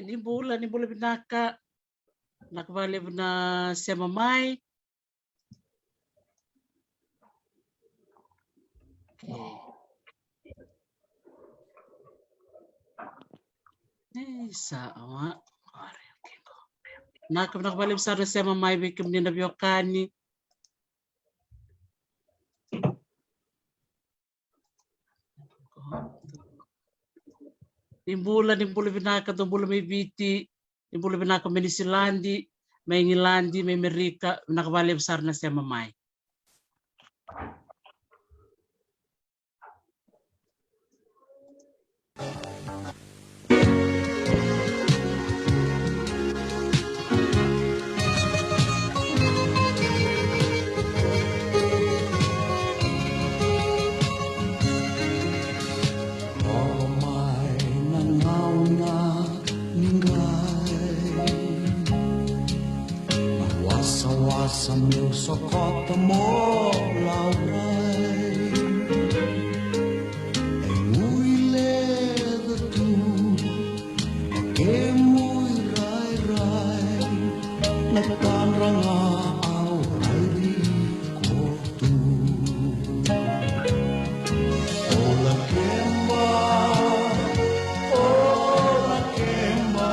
Ni bola binaka nakabali na siya mamay. Sama. Nakabali sa siya mamay bikim ni nabiyokani. Nimbula binaka to bula may biti, nimbula binaka may Nisilandi, may Ngilandi, may Amerika, nakabali besar na siya mamay. Sambil sokot temo laurai Engui leve tu Kemui rai rai Natan ranga au hari kotu Ola kemba Ola kemba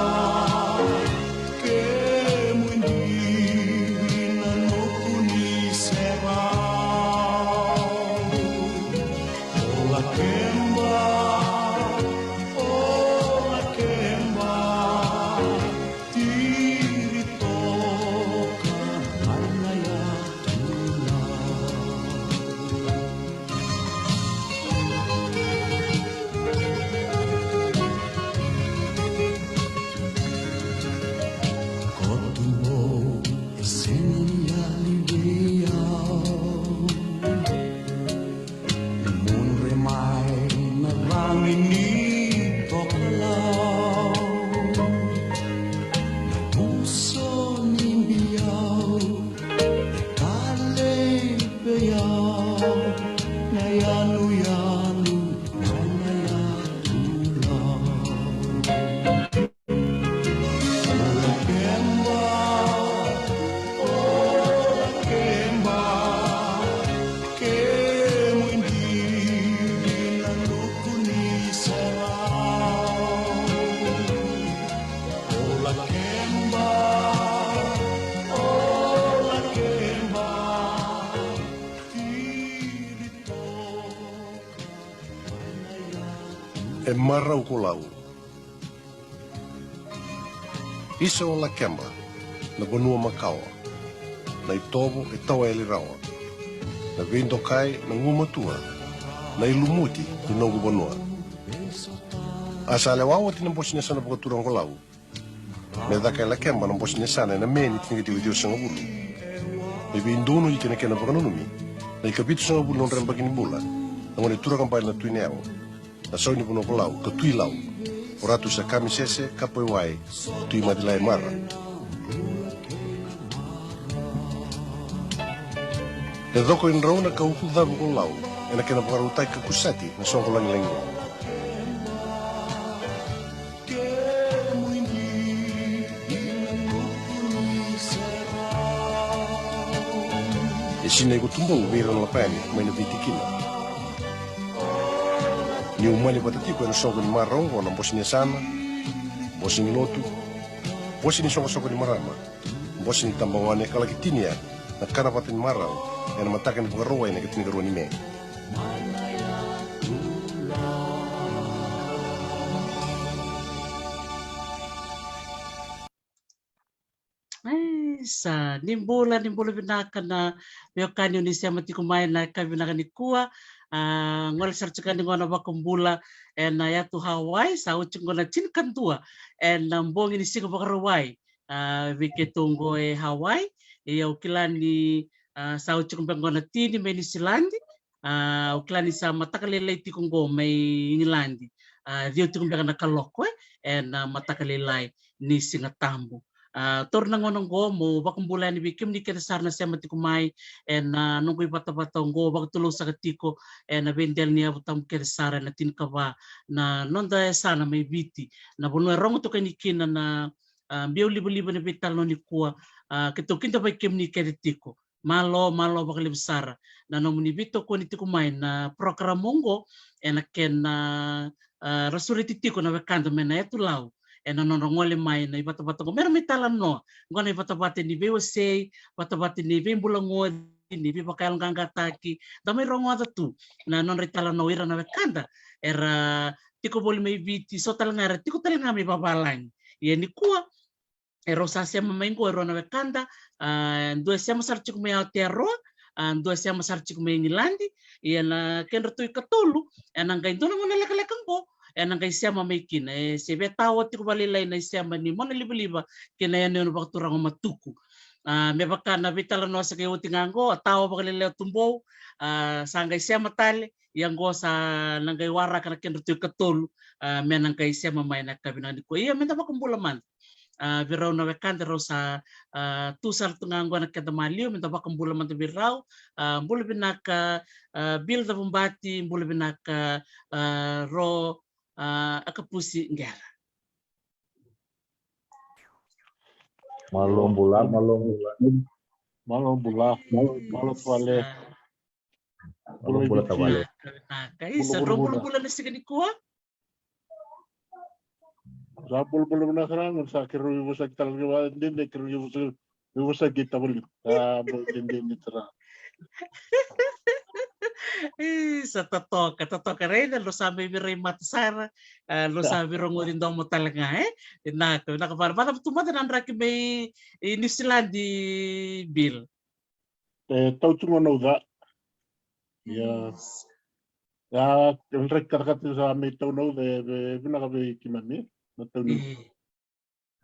E marau kulau. Isa o la kemba, na bonua makawa, na itobo e tawa e lirawa, na vendo kai na ngumatua, na ilumuti i nogu bonua. Asa le wawa tina bosina sana bukaturang kulau, me daka la kemba na bosina sana na meni tina kiti video sanga bulu. Bebe indono i kena kena pakanunumi, na ikabitu sanga bulu non rembakini bula, na ngone tura kampai na tuineawo. Na sauni puno kolau, ka tui lau. O ratu sa kami sese, kapo wai, tui madilai mara. E doko in rauna ka uku dharu kolau, e na kena pakarutai ka kusati, na songko langi langi. E sina iku tumbong vira na lapani, may na vitikina. Ni umani patatiku na soko ni marong na bosi ni sana, bosi ni lotu, bosi ni soko ni marama, bosi ni tambawane kalakitinia na karapatin marang na matakan ni bukaroa na kitini karuan ni me. Sa nimbula binaka na miyokani ni siya matikumain na kabinaka ni kuwa. Ngol sarchukan ni ngona bakumbula and ya tu Hawaii sa uchung ngona chinkan tua and mbong ini sigo bakarawai wike tunggo e Hawaii ya ukilan ni sa uchung ngona tini me ni Silandi ukilan ni sa matakalelay tikungo may Ngilandi dio tikungo na kalokwe and matakalelay ni Singatambo Torna ngonong go mo bakong bulan ni bikim ni kena na siya matikumay and nungkoy bata-bata go bak tulo sa katiko and bendel niya butam kena na tinkaba na nonda sana may biti na buno rong to kanikina na biyo libo-libo na bital no ni kuwa kito kinta ba kim ni keritiko malo bakal besar na nomuni bito ko ni tikumay na program mongo and ken rasuriti tiko na bekanda mena etu lau ena non ngole mai na bata-bata ko meron may talan no ngone bata-bata ni bewa sei bata-bata ni be bulango ni be bakal ngangataki da may rongo ada tu na non ritalan no ira na bekanda era tiko boli may biti so tal ngara tiko tal ngami babalang ye ni kuwa ero sa sia mamaingo ero na bekanda dua sia masar cik me altero dua sia masar cik me ngilandi ye na kenro tu katolu ena ngai dono ngone leka-lekang bo enang kay siya mamikin si betawat ko balilay na siya mani mo naliba-liba kinayan yun bakit turang matuko may baka nabitala no sa kayo tingango tawa bakalilay tumbo sanggay siya matali yang go sa nanggay wara ka na kinrutu katol menang kay siya mamay na kabinani ko iya menta bakumbulaman biraw na wekante raw sa tusal tungango na kadamaliw menta bakumbulaman to biraw mbula binaka bil da bumbati mbula binaka ro akapusi ngara. Malong bula tuale. Malong bula tawale. Sa bulan na sigani kuha? Sa bulan na sarang sa kiru ibu sa kita lagi din kiru ibu sa kita beli. Din tera. Sa totoka rin lo sabi mi rin matasara lo sabi ron din daw mo talaga nakapara para tumata nan raki may New Zealand di bill Tau tungo no da ya rek karkat sa may tau no de bina ka be kimani na tau no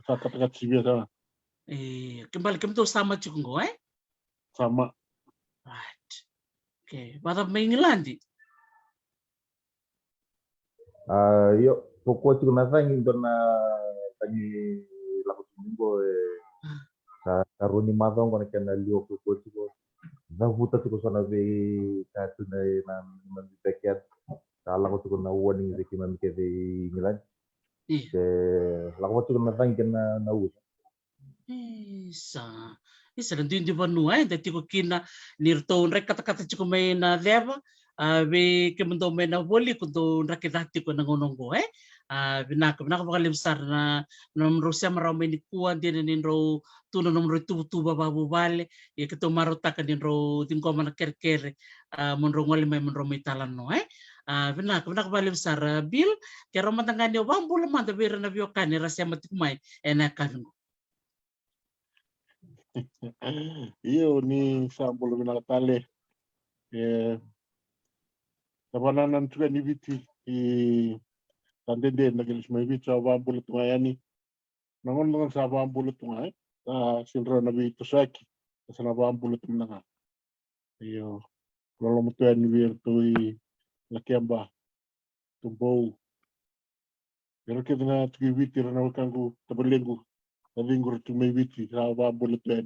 sa katakat sibia sa kembali to sama chungo sama right. Okay, para may ngilandi. Yo poko tu na sangi dona tani laku minggo sa karuni madong kona kena lio poko tu na huta tu sana be ka tu na bekiat kala ko tu na warning de kiman ke de ngilan laku tu na sangi kena na u isa din di banua dati ko kina nirto rek kata-kata chiko may na leva be kemendo may na woli kundo rakitati ko nangonongo binaka bakalim sar na nomro siya maramay ni kuwan din ninro tuno nomro tuba babu bale ye kito marota ka ninro tingko man kerkere monro ngoli may monro may talan no binaka balim sar bil kero matangani obang bula man bira na biyo kani rasya matikumay ena kanungo iyo ni sambolo binakatale sabananan juga ni biti tandende nagelis may biti sa bambolo tungayani nangon nangon sa bambolo tungay silro na bito saki sa na bambolo tunanga iyo lolo mo tuyan ni virtu lakiamba tumbo pero kita na tugi biti na wakangu tabalengu Nalingur tu may biti sa bambolo tuyan.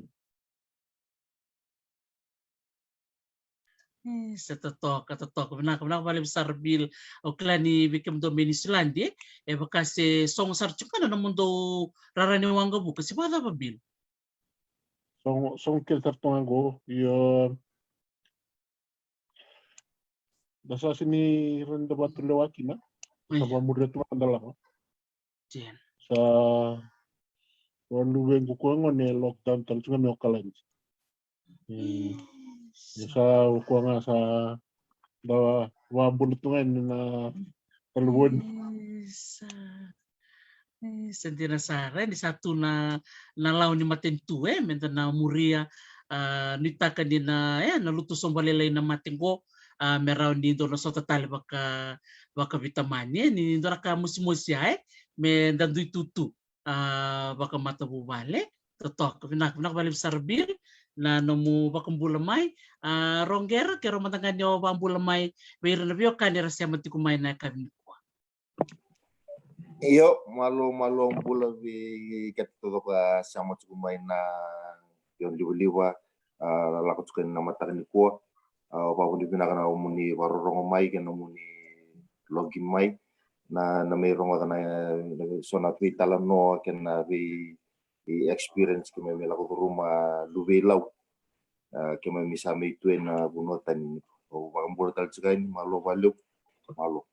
Sa totoo binaka balim sarbil o klani bikem do Venezuelandi baka se song sarchu kana na mundo rarani wanga bu kasi bada babil Song kel tartongango yo dasa sini renda batu lewaki na sa bamurya tu andala jen sa Walu wengu kuango ne lockdown tal chunga me okalan. Sa kuanga sa dawa wambulutungan na taluon. Sentira sara di satu na lau ni matentu menta na muria nitaka di na naluto sombalelay na matinggo merau ni do na sota tali baka vitamanya ni do ka musimusi me dandu tutu baka mata bubale totok pinak balik sarbil na nomu bakang bulamay ronggera kero matangan nyo bang bulamay bayro na biyo kanira siya matikumay na kami ko Iyo, malo bula vi ket todo ka sama tuku mai na yon liwa lako tuku na mata ni ko pa pun dipina kana muni warorongo mai kana muni logi mai na may rongo kana so na tui tala no kana vi experience ke may lako rumah luwe lau ke may misama itu na bunotan o bakambol tal tuku malo valeu malo.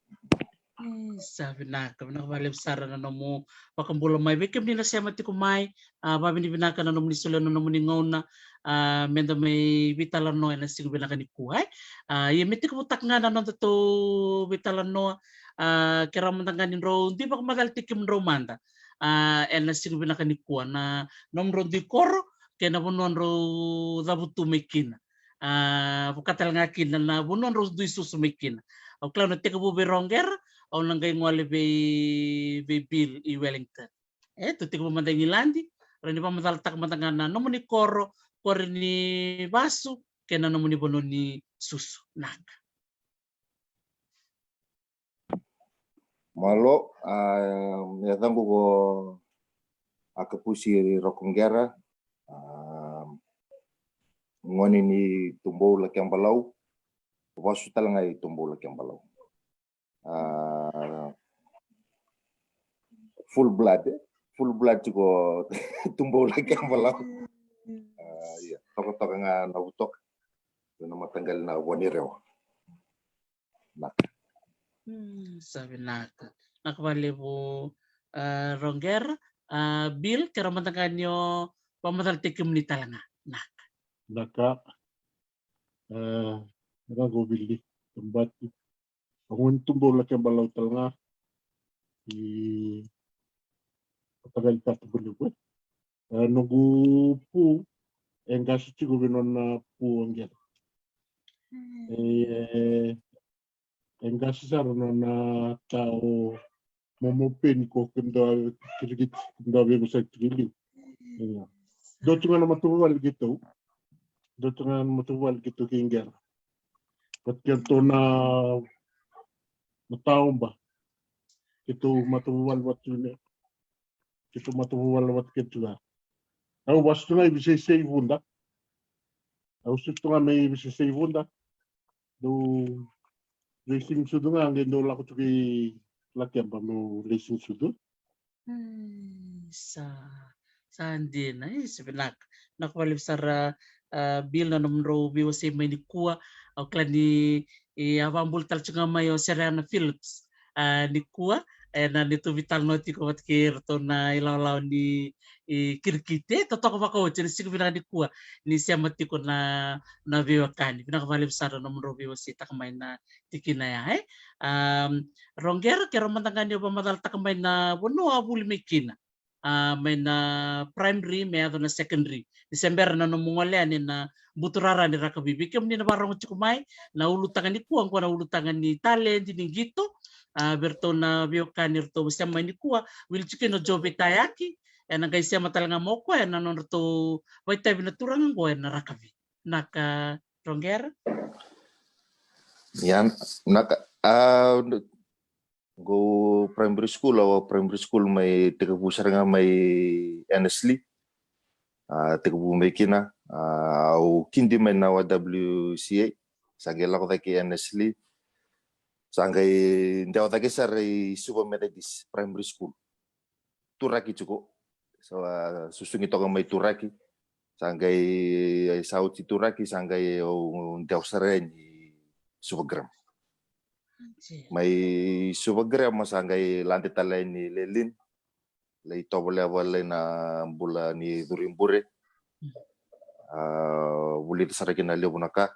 Sabi na kami nakabalib sara na nomo pakambula may bekem ni nasya mati kumay babi ni binaka na nomo ni sula na nomo ni ngona menda may bitalan no na sigo binaka ni kuhay meti kumutak nga na nonto to bitalan no kira mantanganin ro di ba kumagal tikim ro manda na sigo binaka ni kuha na nom ro di koro kaya na bunuan ro dabutu may kina bukatal nga kina na bunuan ro di susumikina o klaw na tika bubi ronger o nanggay ngwali be Bill i Wellington. Tutik mo manday nilandi, rin pa madaltak matangan na nomo ni Koro, kore ni Basu, kaya na nomo ni Bono ni Susu. Naka. Malo, yatanggo ko akapusi Rokongera, ngoni ni tumbo laki ang balaw, wasu talanga i tumbo laki ang balaw. Full blood juga tumbuh lagi ang balaw. Iya, toko-toko nga nautok. Ito na matanggal na wanirew. Sabi naka. Nakabali po Ronger, Bill, kaya matanggal nyo pamataltikim ni talanga. Naka. Naka, nagagobili, tumbati. Ang tumbo laki ang balaw talanga, patagal ka tubuli ko. Nugu pu, engasi chigo binon na pu ang yan. Engasi saro na tao momopin ko kendo kirigit kendo bego sa kirili. Doto nga na matuwal gitu. Doto nga na matuwal gitu kingger. Pat kento na mataong ba? Ito matuwal wat yun. Ito matuwal wat kento na. Ako wasto nga ibisay sa ibunda. Ako sito nga may ibisay sa ibunda. Do racing sudo nga ang gendo lako tuki lakyan pa mo racing sudo. Sandi na sabinak nakwalip sara Bill na numero biwa si may ni kuha o klan ni avambul tal chunga mayo Serena Phillips ni kuha na nito vital noti ko at kirto na ilaw ni kirkite totoo ba ko chini sigo binaka ni kuha ni siya mati ko na biwa kani pinakabalip sara numero biwa si takamay na tikinaya Ronger kero mantangan niyo ba madal takamay na buno abuli may kina may na primary, may ato na secondary. December na numungalian na buturara ni Rakabibikim ni na parang chikumay na ulutangan ni kuang ko na ulutangan ni talent ni gito berto na biokan nirto siya may ni kuwa will chicken no job itayaki na guys siya matalanga mo ko na nonto wait tayo binaturangan ko na Rakabi naka Ronger Yan naka go primary school may tegabusar nga may Annesley tegabu may kina au kindi may na WCA sagela ko taki Annesley sangay hindi ako taki sa Super Methodist Primary School Turaki cukup so susung itu may Turaki sangay saut si Turaki sangay hindi ako sa rin Supergram may Supergram masangay lantai talay ni Lelin lay tobole awalay na bula ni Durimbure bulit sa rin na liwanaka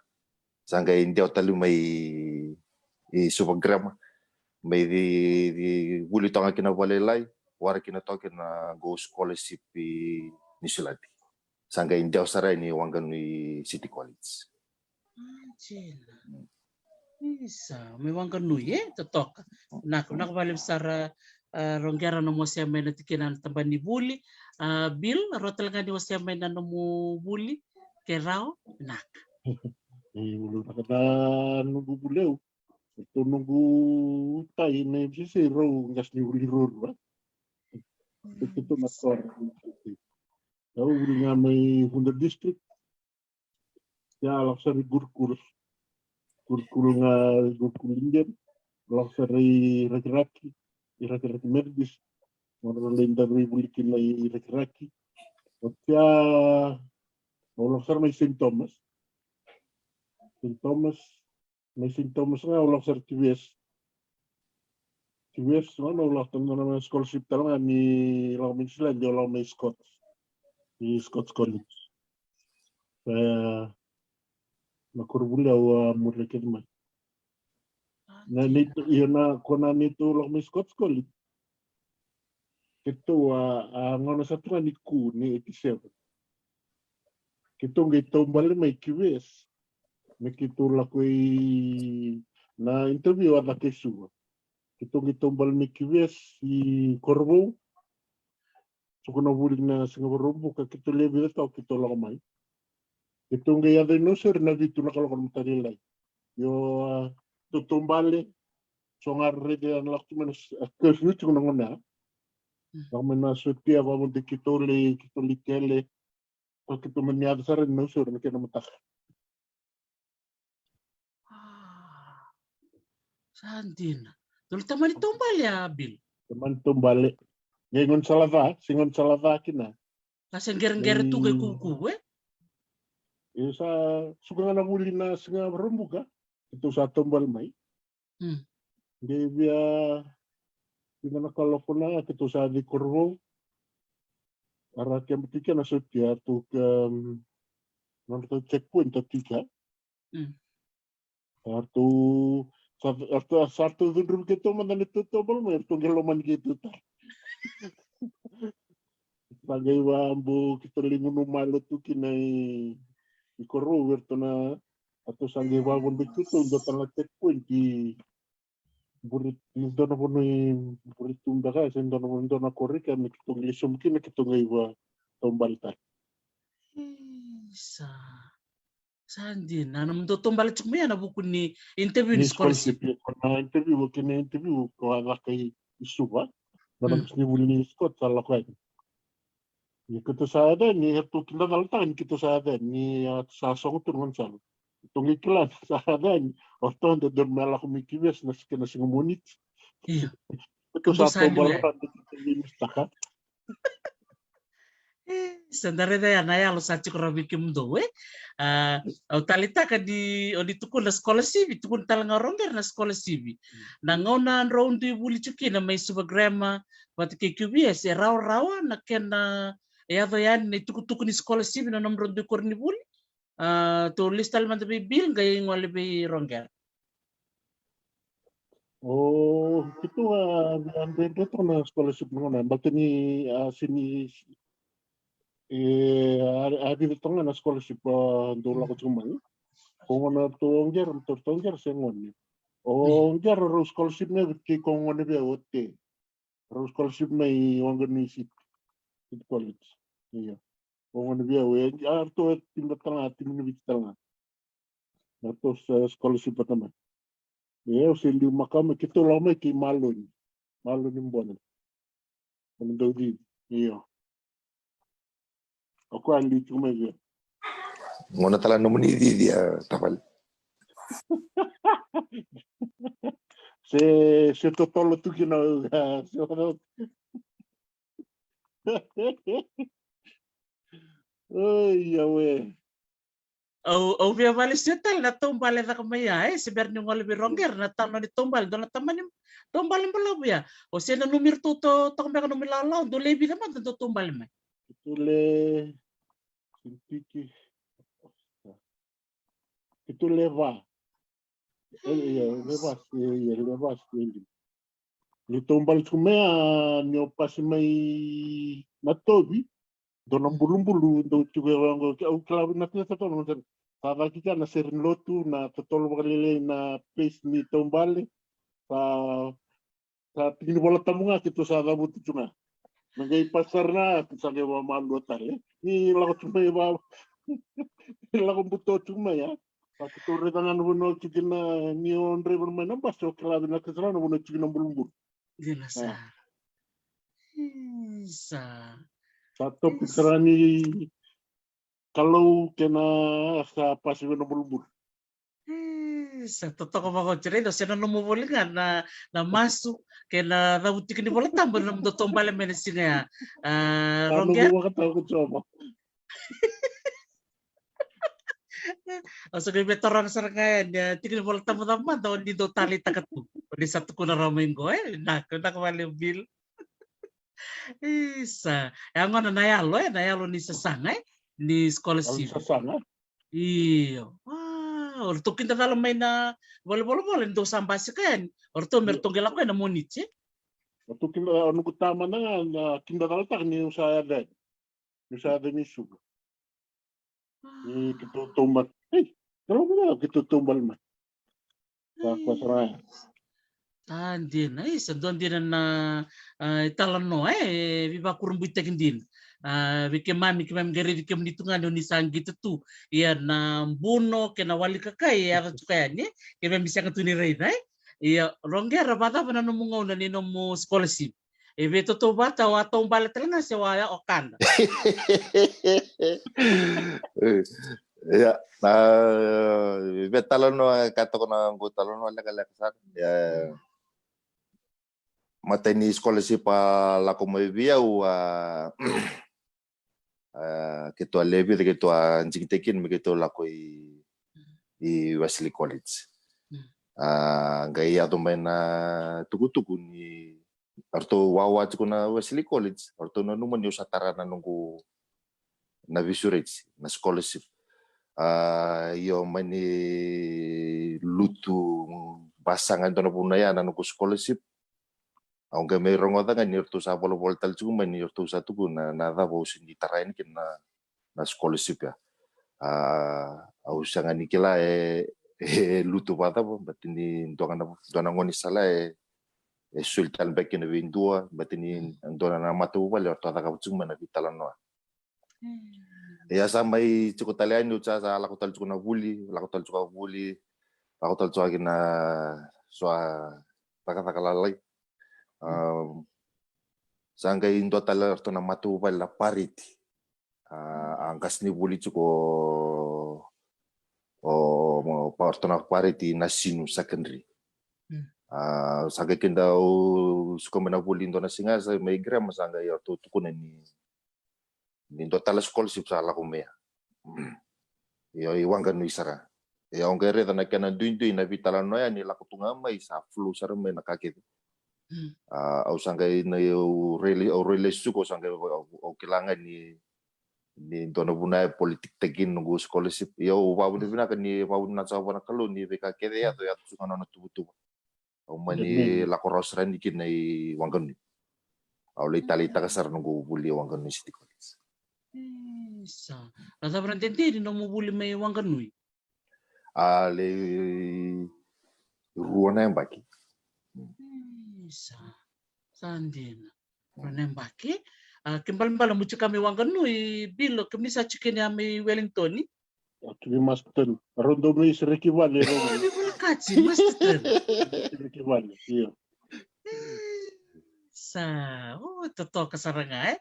sangay hindi ako talo may Supergram may bulit ang kinawalay wala kinatokin na go scholarship ni Sulati sangay hindi ako sa rin ni Wangan ni City College Isa, may wanggan nuye, totok. Nakabalib sara Rongera no mo siya may natikinan tamban ni Buli. Bill, rotal nga ni mo siya may nanomo Buli. Kerao, nak. Ulo na kada nububulew. Ito nunggu tayo na yung zero ngas ni ulirur ba. Ito na tor. Tahu uli nga may Hunda District. Ya laksari gurkul nga gurkul Indian. Laksari raki-raki. Raki-raki merdis. Orang lain dari bulikin na raki-raki. Kaya laksar may St. Thomas. St. Thomas. May St. Thomas nga laksar TVS. TVS laksar na scholarship talaga ni Lamin sila. Hindi lang may Scots. Di Scots College. Kaya nakurbuli awa murikin man. Na nito yun na kuna nito lang may Scots College. Ito ngono sa tunga ni ku ni 87. Kito ngito bali may kiwes. May kito lakoy na interview at kesuwa. Kito ngito bali may kiwes si Corvo. So kuna bulig na Singapore ka kito level tao kito lang may. Itong gaya din no sir na dito na kalakon mo tanilay. Yo tutumbali. So nga rede ang lakto menos kesuwa kung nanguna. Kami na sutia ba mo di kito likele. Pag kito manyado sa rin no sir na kinamatak. Saan din? Tuloy taman itong balya, Bill. Teman tumbali. Ngayon singon salava kina. Kasi gereng-gereng tugay kuku, eh? Sa suka nga nabuli na singa rumbuka. Ito sa tumbal may. Hindi biya nakaloko na ito sa di Corvo. Para kaya matika na sutya to checkpoint at tika. Satu duduk kita mana itu tobal mer tunggeloman gitu ta. Sebagai wambu kita lingun malu tu kinai ikoro wertona atau sange wabun begitu untuk tengah checkpoint di burit dona bonoi burit tumbaga sen dona korika mi kita ngisum kina kita ngaiwa tombal ta. Saan din? Ano mo tutumbal cuk mo yan? Nabuko ni interview ni scholarship. Interview ko ala kay isuba. Manang ni buli ni Scott ala ko. Ni kito sa ada ni hatu kinaltan kito sa ada ni sa song turun sal. Itong iklan sa ada ni orton de dormala ko mikibes na sikina singumunit. Iya. Ito sa tombal ni mistaka. Sandare da yan ay alo sa chikurabi kimdo we. Talita ka di tukun na scholarship, tukun talang ronger na scholarship. Nangona round di buli chuki na may subagrama pati kay QBS raw na ken na yado yan ni tukun ni scholarship na nomro di korni buli. To list alman tabi bill gayeng wali bi ronger. Oh, itu andai itu na scholarship mana? Bakit ni sini ada tengah na scholarship dola ko cuma ni. Kung ano tongger sengon ni. Ongger ro scholarship na ki kung ano ba otte. Ro scholarship na organization college. Iya. Kung ano ba we arto timba tengah timni tengah. Nato scholarship pa naman. Iya sindi makam kito lang may ki malon. Malon yung bono. Ano daw di. Iya. Aku andi cuma dia. Ngono tala nomoni dia tapal. Se totolo tu kina. Oh iya we. O via valis setal na tumbal na kamaya si Bernie ngol bi ronger na tano ni tumbal do na taman tumbal mbalo ya. O se na numir to kami ka numir lalaw do lebi naman to tumbal may. Itu leva. Leva. Ni tombal cuma ni opas mai natobi. Donam bulu do juga orang au klabu na tata tolo na tata kita na serin lotu na totolo bakal na place ni tombal sa tingin bola tamunga kita sa butu cuma. Nagay pasar na sa gawa malutar ni lako cuma ba lako buto cuma ya Patutore tangan buno cikina ni onre bermain nambah so kelabi nak kesana buno cikina bulumbur. Gila sa. Sa. Satu pikiran kalau kena sa pasi buno bulumbur. Sa totoo ko cerita sino numubulingan na masuk kena rabuti kini bola tambah nam do tombale menesinya. Kalau Ronger gua kata aku coba. so gabi torang sarangaya dia tikini bola tambah tambah daw di do tali takatu. Di satu kuna raminggo nak wali bil. Isa. Yang ana nayalo ni sasangay ni Kalau scholarship. sasana, Iyo. Orto kinta dalam main na bola ndo sambasi kan. Orto mertonggela ko na moniche. waktu kita anu utama na kinda tak ni saya ada. Ni saya ada misu. Ni kita tumbal. Kalau kita tumbal mah. Tak pasrah. Din ay sa doon din na italano viva kurumbuita kindin. Bikin mami gari bikin nitungan ni sanggit tu. Iya na buno kena wali kakai ya kayaknya kaya bisa ketuni rey nay. Iya rongger bata pa na numungaw na ninomo scholarship. Beto to bata wa tong balat lang sa wala okan. Ya, betalano kata ko na talano wala kalaksan. Ya, mateni scholarship la como via o ketua levi de ketua jingtekin begitu la ko i Wesley College. Gaya to mena tuku ni arto wawa na Wesley College arto no numan yo satara na nunggu na visurage na scholarship. Yo mani lutu pasangan to na punaya na nunggu scholarship. Aunque may rongoda nga nirto sa polo tal cuma nirto sa tugu na davo sindi tarain kin na scholarship ya. Au sanga nikila lutu bata bo batini ndonga na ngoni sala sultan bekin vindua batini ndona na matu wale to ta ka cuma na vitalan no. Ya sampai cukup talian uca sa la kotal cukup na buli, la kotal cukup buli, la kotal cukup na soa takakalalay. Sangkai indo tala to na matu wala parity. Angkas ni buli cuko o parto na parity na sinu secondary. Sangkai kinda suka mena buli indo na singa sa may gram sangkai to tukunan ni indo tala scholarship sa la kumea. Yo iwang kan isara. Ya ongere na kana duin na vitala no ya ni la kutunga mai sa flu sar me na kakit. Au sangkai na eu rele suko sangkai au kilangan ni dono bunai politik tegin nunggu scholarship yo wa bune bina kan ni wa bune na sawa na kalu ni beka kede ya to ya suka no tubutu au mani la koros ran dikin nai wanggan ni au le tali takasar nunggu buli wanggan ni City College Sa. Rasa berhenti di nomo buli may wanggan nui. le ruona yang baki Sa. Sandin. Renembaki. Kimbal mucho kami wanggan nui bilo kami sa chicken ya may Wellington ni. Kami mas betul. Rondo may seriki wale. Di bola kaci mas betul. Seriki wale. Iya. Sa. Totoo kasaranga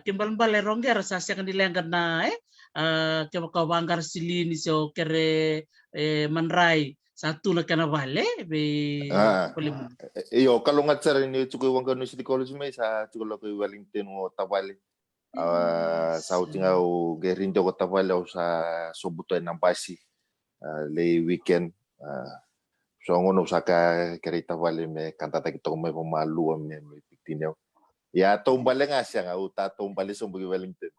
kimbal rongger sa siya kanilang na kaya kawanggar silini so kere manray satu na kana vale be iyo kalau ngatsar ini cukup wanggan ni City College may sa cukup lo Wellington o tabali sa utinga o gerindo ko tabali o sa sobuto ng basi le weekend so ngono sa ka kerita tabali me kantata kito may pamalu me piktinaw ya tombale nga siya nga uta tombale so bugi Wellington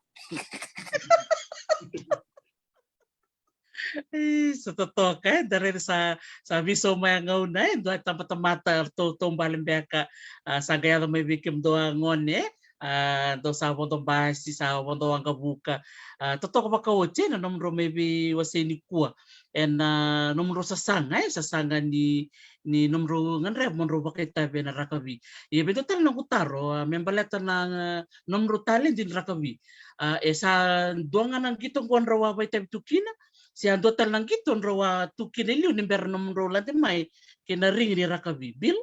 sa totoo ka dari sa viso mga ngauna do tampat mata to tombalin beka sa gaya may bikim do ngone do sa bondo basi sa bondo ang kabuka totoo ka kawoche na nomro maybe wasini kuwa and nomro sa sanga ni nomro nganre nomro bakita be na rakabi ibe to tal nang utaro membalata na nomro talent din rakabi sa duangan ang gitong kon rawa bay tayo tukina si andotal nang gitu nrowa tukin iliu nimber nom rola te mai kena ring di raka bibil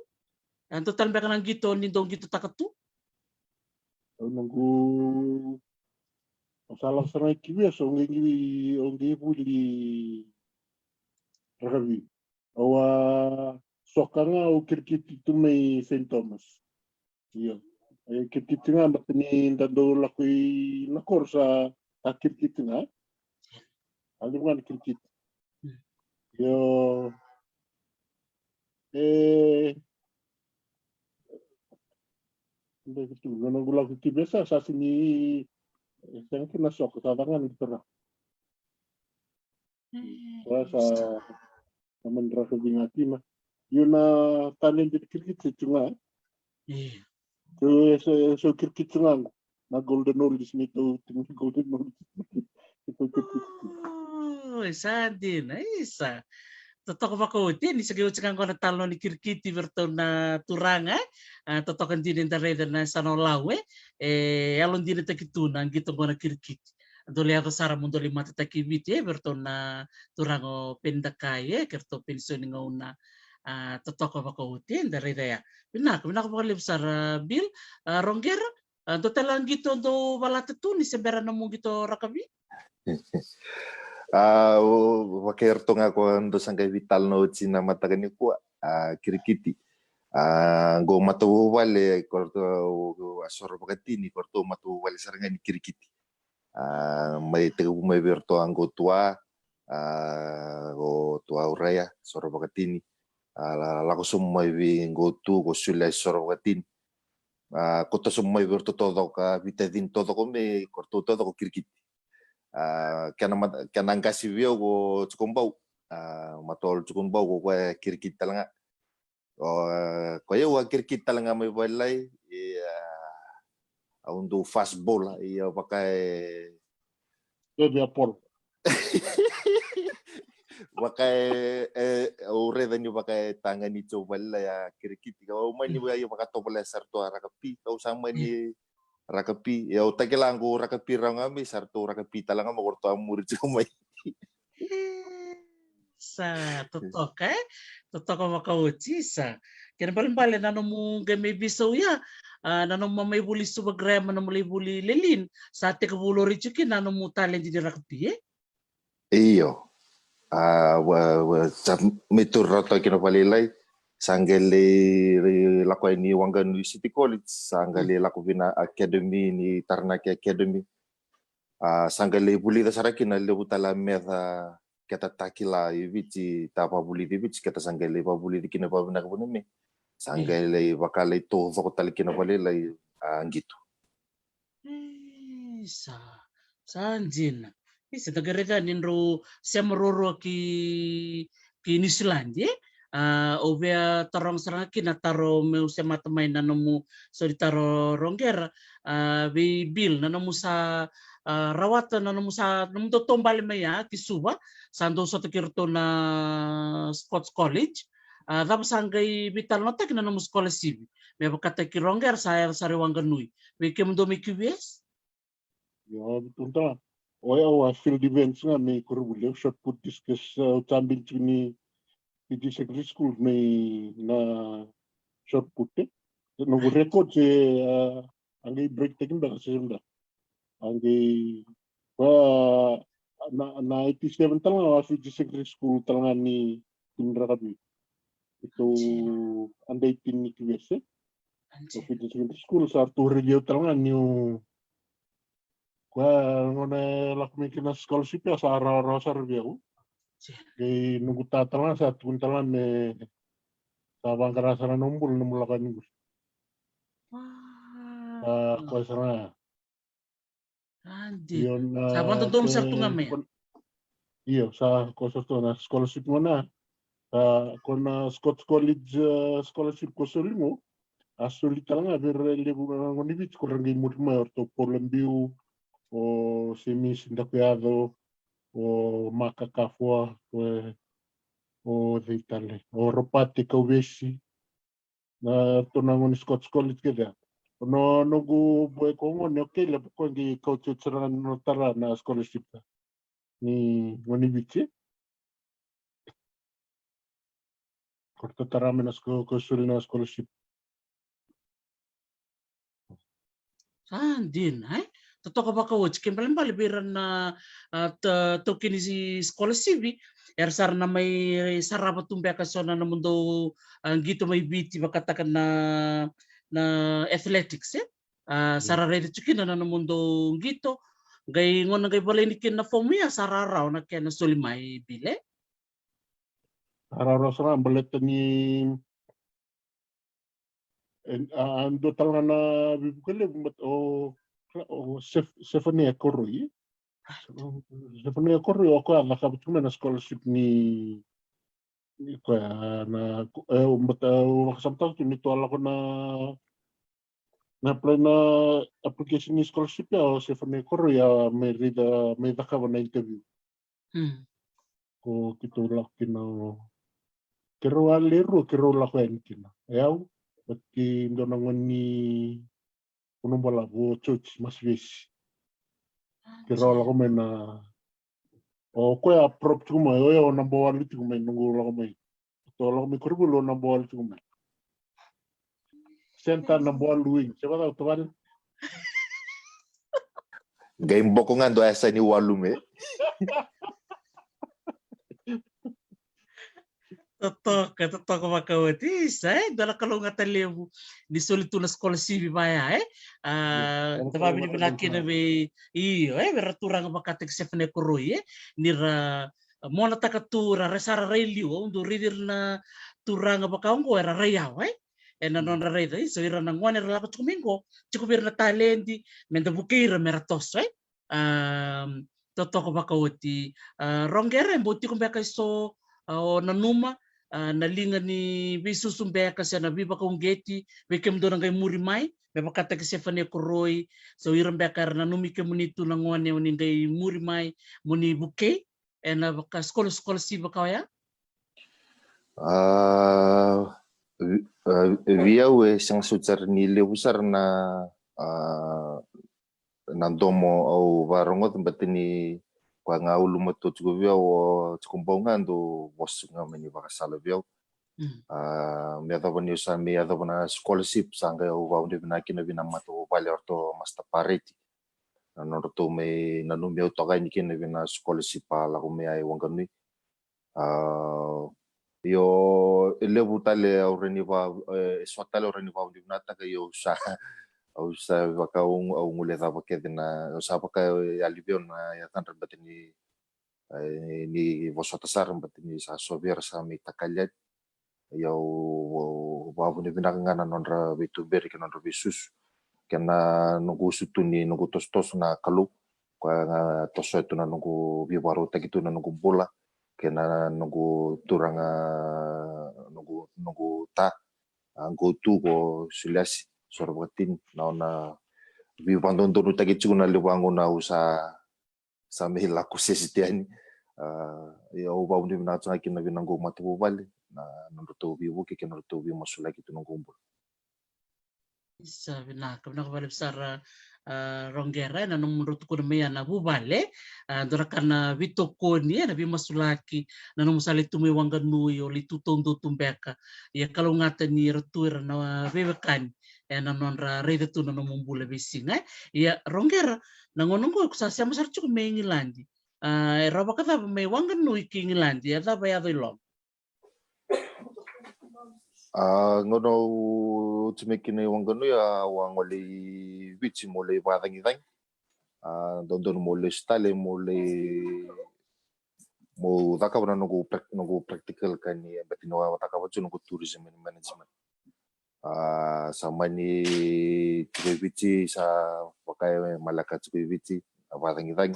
andotal beka nang gitu nindong gitu takatu nunggu masalah serai kiwi so ongi puli rakabi awa sokanga o kirkiti tu mai Saint Thomas iya kirkiti nga matini ndado lakui nakor sa kirkiti nga alungan kirkiti yo begitu nunggu lagu biasa sa sini saya kena sok kesadangan gitu lah sa naman raka bingati mah yun na tanin di kirkit cunga so kirkit cunga na golden oldies nito golden oldies itu kirkit Sadin, isa. Totoo ba ko din sa giutsikan ko na talo ni kirkiti berto na turanga totokan din da reda na sanolawe alon din ta kituna gitu ko na kirkiti dole ako sara mundo lima ta kibiti berto na turango pendakaye kerto pensioni ngauna totoko ba ko din da reda ya pinak ko lib sara bil ronger do talang gitu do wala tetuni sebera namo gitu rakabi Wakerto nga ko ando sangkay vital no china matagani ko kirikiti go matuwale korto asoro bakatini korto matuwale sarangani kirikiti may tagu may berto anggo tua go tua uraya soro bakatini lako sumay go tu go sulay soro bakatini kota sumay berto todo ka vitadin todo ko me korto todo ko kirikiti kanang kasih view go cukumbau matol cukumbau go kirkit talanga ko yo kirkit talanga may balay undo fastball iya pakai Apol pakai ure nyo pakai tangan ni coba ya kirkit kalau main ni ayo makatopala sarto arakapi kau sama ni rakapi ya utakilang ko rakapi rangami sarto rakapi talaga makorto amur jumay sa totoo makauchi sa kaya balen nano mo gamay biso ya nano mamay buli subagrema nano mulay buli lilin sa ate kabulo richuki nano mo talent di rakapi iyo mitur rato kinopalilay sanggale lakoy ni Wangan City College, sanggale lako bina academy ni Taranaki Academy. Sanggale buli da saraki na lebutala meda kata takila ibici tapa buli ibici kata sanggale pa buli di kina pa bina kabuni me. Sanggale bakala ito ko tali kina palilay gitu. Sanjin. Isa tagarega ninro semroro ki New Zealand ovea tarong saraki na taro meu se matamay na nomu so di taro ronger we bill na nomu sa rawat na nomu sa nomu to tombali maya kisuba sando so kirto na Scots College tapos sanggay vital nota kina nomu scholarship me bakata ki ronger sa Wanganui we kem do mi QBS ya betul o field events nga may kurubulyo shot put discuss champion ni di secondary school may na short put nunggu record si anggi break taking ba kasi sunda anggi na 87 talaga si secondary school talaga ni Tinrakabi itu andai tin ni kiwese so di secondary school sa tour radio talaga ni ngone lakmi kina scholarship ya sa ara sa review kay nunggu tatala sa tuntalan me sa bangkara sana numbul numulakan nunggu ko sana Andi. yon Sabang tutum sartu ngame. Iyo sa ko sa na scholarship mo na kona Scots College scholarship ko solimo asolita nga ver lebu ngoni bit ko rangi mutma to Polembiu o semi sindapiado o macacafua o deitale o ropati kaubesi na tonangon Scots College keda no gu boy ko ngone okay la ko ngi coach serangan no tara na scholarship ni ngoni bici. Korto tarame na suri na scholarship. Din, ai. Totoo baka watch kin paling balibiran na token si scholarship sar na may sarapa tumbe ka so na mundo gito may biti makatakan na athletics sara ready chikin na mundo gito gay ngon gay balinikin na form ya sararaw na kaya na sulimay bile. Araw sa balet ni ando talaga na bibukali o Stephanie Corroy. Stephanie Corroy ako nakabot ko na scholarship ni kaya na nakasamtang tinitual ako na apply na application ni scholarship ya o Stephanie Corroy may dakawa na interview. Ko kitulak kina kero alero kero lakwen kina. Ayaw pati ndo nangon ni kuno bala bo church mas vis. Kero lako may na o ko ya prop chuma o ya number 1 chuma nungu lako may. To lako may kurbulo number 1 chuma. Senta number 1 luing. Siapa tahu tuan? Game bokongan do asa ni walume. Totoo makawati dala kalungatan lebu di solitu na scholarship baya tababi ni binaki na be iyo beraturang makatek Stephanie Corroy nira mona takatura resara relio undo ridir na turanga bakaungo era rayaw na non reda so ira nang wana la kumingo cikubir na talenti menda bukira meratos totoo makawati rongere mboti kumbeka so o nanuma nalinga ni bisusumbeka siya na biba kong geti bekem do ngay muri mai be makata ke Stephanie Corroy so irambeka na numike munito nangone ni ngay muri mai muni buke na baka skol si baka ya via we sang sucar ni lewusar na nandomo au varongot batini kwa nga ulumato chuko via o chukumbonga ndo bosu nga meni vakasala via me ado bani usa me ado bana scholarship sanga o va unde bina kina bina mato vale orto master pareti no to me na no me to ga ni kina bina scholarship ala ko me ai wanganui yo levu tale aureni va swatale aureni va unde bina ta yo sa au sa vaka au ngule dava kedina sa paka alivio na ya tanra batini ni vosota sar batini sa sovier sa mi takalet yau babu ni binakanga nonra bitu beri ke nonra bisus kena nunggu sutuni nunggu tos na kalu kwa toso itu na nunggu biwaru tagitu na nunggu bola kena nunggu turanga nunggu ta anggo tu go suliasi sorbatin naona vivando ndo tagitu na liwango na usa sa milaku sesitiani eu babu ni binatanga kina binango matu vale na nonroto vivo que nonroto vivo masulaki tu nongumbo sabi na balik sara ronggera na menurut ko na bubale dora kana vitoko ni na bi masulaki na nung salit tumiwangan nuyo litutondo tumbeka ya kalau ngata ni retur na bebekan na nonra rede tu na mumbula bisinga ya ronggera na ngonongo sa siya masar cukup mengilandi roba kata may wangan nuy kingilandi ya da bayado ilong ngono tumekine wangano ya wangoli bichi mole badangi dang dondon mole stale mole mo dakabana nungu practical kani batino watakawa nungu tourism and management sama ni bichi sa pakai malaka bichi badangi dang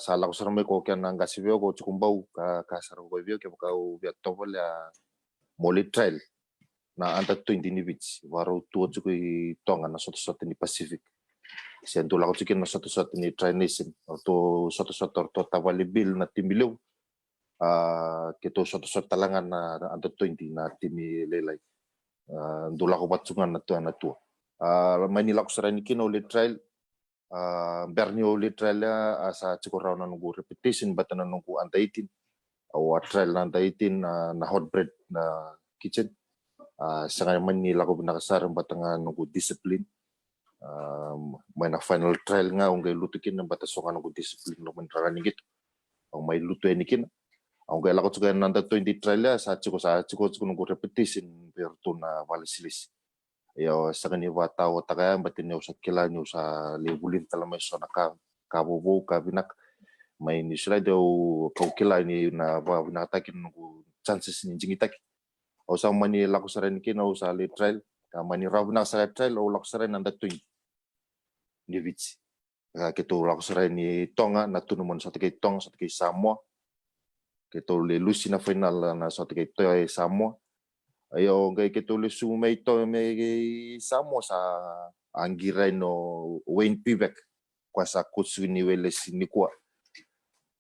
sala ko sarme ko kyan ngasibyo ko chukumbau ka saro ko byo ke bakau biat tobol ya mole trail na anta 20 ni beach waro tuo chuko I tonga na soto ni Pacific siento la ko chikin na soto ni Tri Nation to soto to tawali bill na timilew keto soto talangan na anta 20 na timi lelay ndula ko batsungan na to mani la ko sarani kino le trail Bernio Litralia asa cikurau na nunggu repetition batana nunggu antaitin au trail na antaitin na hot bread na kitchen sanga mani laku binakasar batanga nunggu disiplin may na final trial nga ungay lutukin na batasonga nunggu disiplin no menrarani gitu au may lutu enikin au gay laku juga nanda 20 trial ya sa ciko nunggu repetition bertu na valisilis yo sagani wata kaya batin usah kila ni usah lebulin talama sona ka bobo ka binak may ni sila daw kau kila ni na ba binatakin nunggu chances ni jingitaki o sa mani laku saran kin o sa le trial ka mani raw na sa trial o laku saran nanda tuing ni witch ka keto laku saran ni tonga na tunumon sa kay tong sa kay Samoa keto le lusi na final na sa kay Samoa ayo gay ketulis sumay to may Samoa sa anggiray no Wayne Pivek kwa sa coach ni Weles ni kwa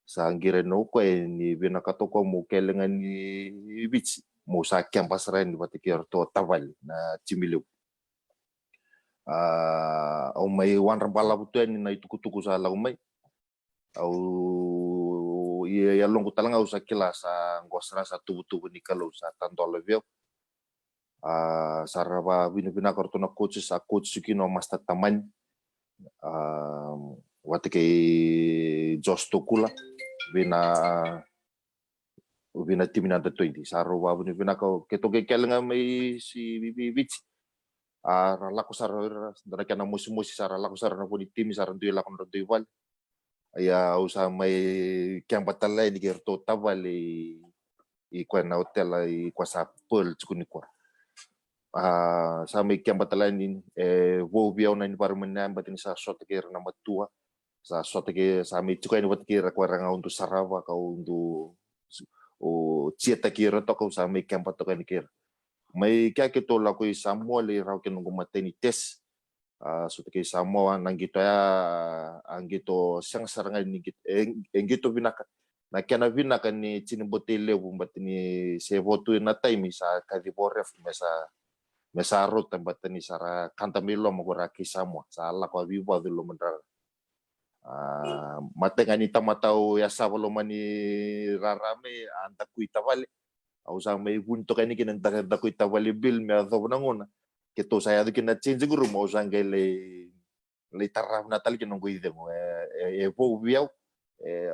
sa anggiray no kwa ni binakatoko mo kailangan ni bitch mo sa campus rin batikir to Taval na Chimiliw au may wan bala butuan na itukutuku sa laumay au yalong ko talang sa kila sa ngosra sa tubutubu ni kalau sa Tantolevio saraba binabinakar to na coaches sa coach Sukino Master Taman wati kay Josh Tokula bina tim na 20 saraba binabinakaw keto kay kailangan may si Bibich ralako sar dara kana musi saralako sar na puni tim saran tuyo lakon ro tuyo aya usa may kyang batalay ni gerto Taval i kwa na hotel i kwa sa Pearl chukuni kwa sa may kyang batalay ni wo biyaw na ni parumanan batin sa shot kay na matua sa shot kay sa may chukay ni wat kay rakwa nga undu Sarava ka undu o chieta kira to ko sa may kyang batalay ni kira may kaya kito la ko Samoa le raw ken ngumatay ni test so kay Samoa nanggito ang gito siyang sarangan ni gito binaka na kena binaka ni chinibotele bumbat ni sevotu na time sa Kadiboref mesa rot tempat ni sara kantamilo maguraki Samoa sa ala ko biwa dulu mendra matengani tamatau ya sabalo mani rarame anta kuita vale au sa may bunto kani kinan dakuita vale bil me ado nangona kito saya do kina change guru mo sa le taraf natal kinong guide mo vo biao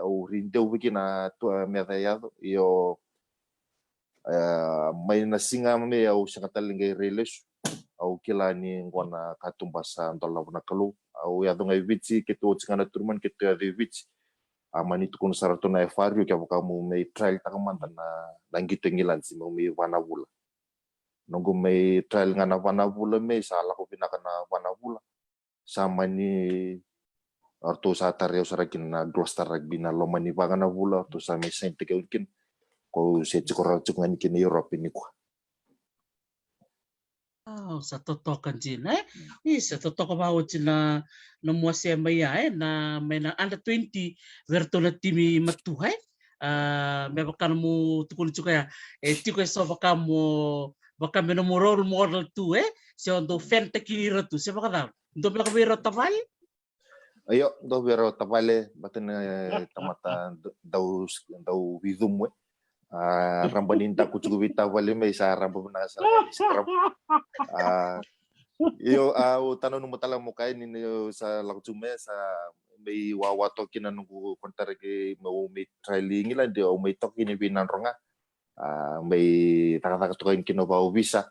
au rindeu kina to me dayado yo may nasinga me au sangatalingay reles au kila ni ngwana katumbasa ndola na kalu au ya dongai vici keto tsingana turman keto ya vici amani tukun sarato na fario kya kamu may trial takaman na nanggito ngilan si mo may wanabula nunggu may trial nga na wanabula may sala ko pinaka na wanabula sama ni orto sa tareo sarakin na Gloucester rugby na lomani na bula orto sa may saint kin ko se cikora cukungan kini Europe ini ko sa totoo kan jin sa totoo ba na mo siya maya na may na under 20 verto na timi matuhay may baka mo tukul juga tiko so baka mo role model tu siya do fente kinira tu siya baka daw do baka biro Taval ayo do biro Tavale batin tamata daw widum rambaninta kucugubita Taval may sa rambo na sa iyo tanong mo talang mo kay ninyo sa lakjume sa may wawato kinanungu kontar ke mau may trailing ila di o may toki ni binanronga may takatakato kinobao visa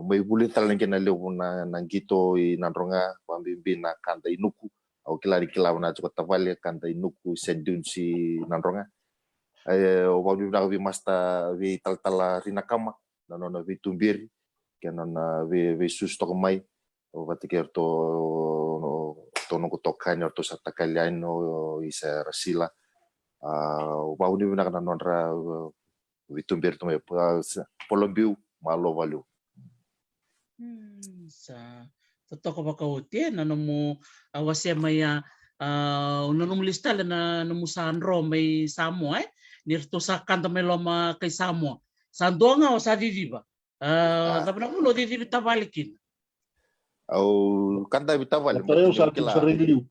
may bulit talang kinaliw na nanggito inanronga pambimbin na kanta inuku o kilari kilaw na cukup Taval kanta inuku sendun si nanronga o pambimbin na masta vi taltala rinakama na vi tumbiri kenan vi susto mai o batiker to nunggu tokanyo to sa takalyan no isa rasila o bauni na kana nonra vi tumbiri to mai polombiu malo valeu sa totoo ba kauti mo awasya maya unanong lista na namusan ro may Samoa nirto sa kanta may loma kay Samoa sa doanga o sa didiba tapi nak ulo di tabalikin Au kanta bitawal. Tayo sa ating sarili.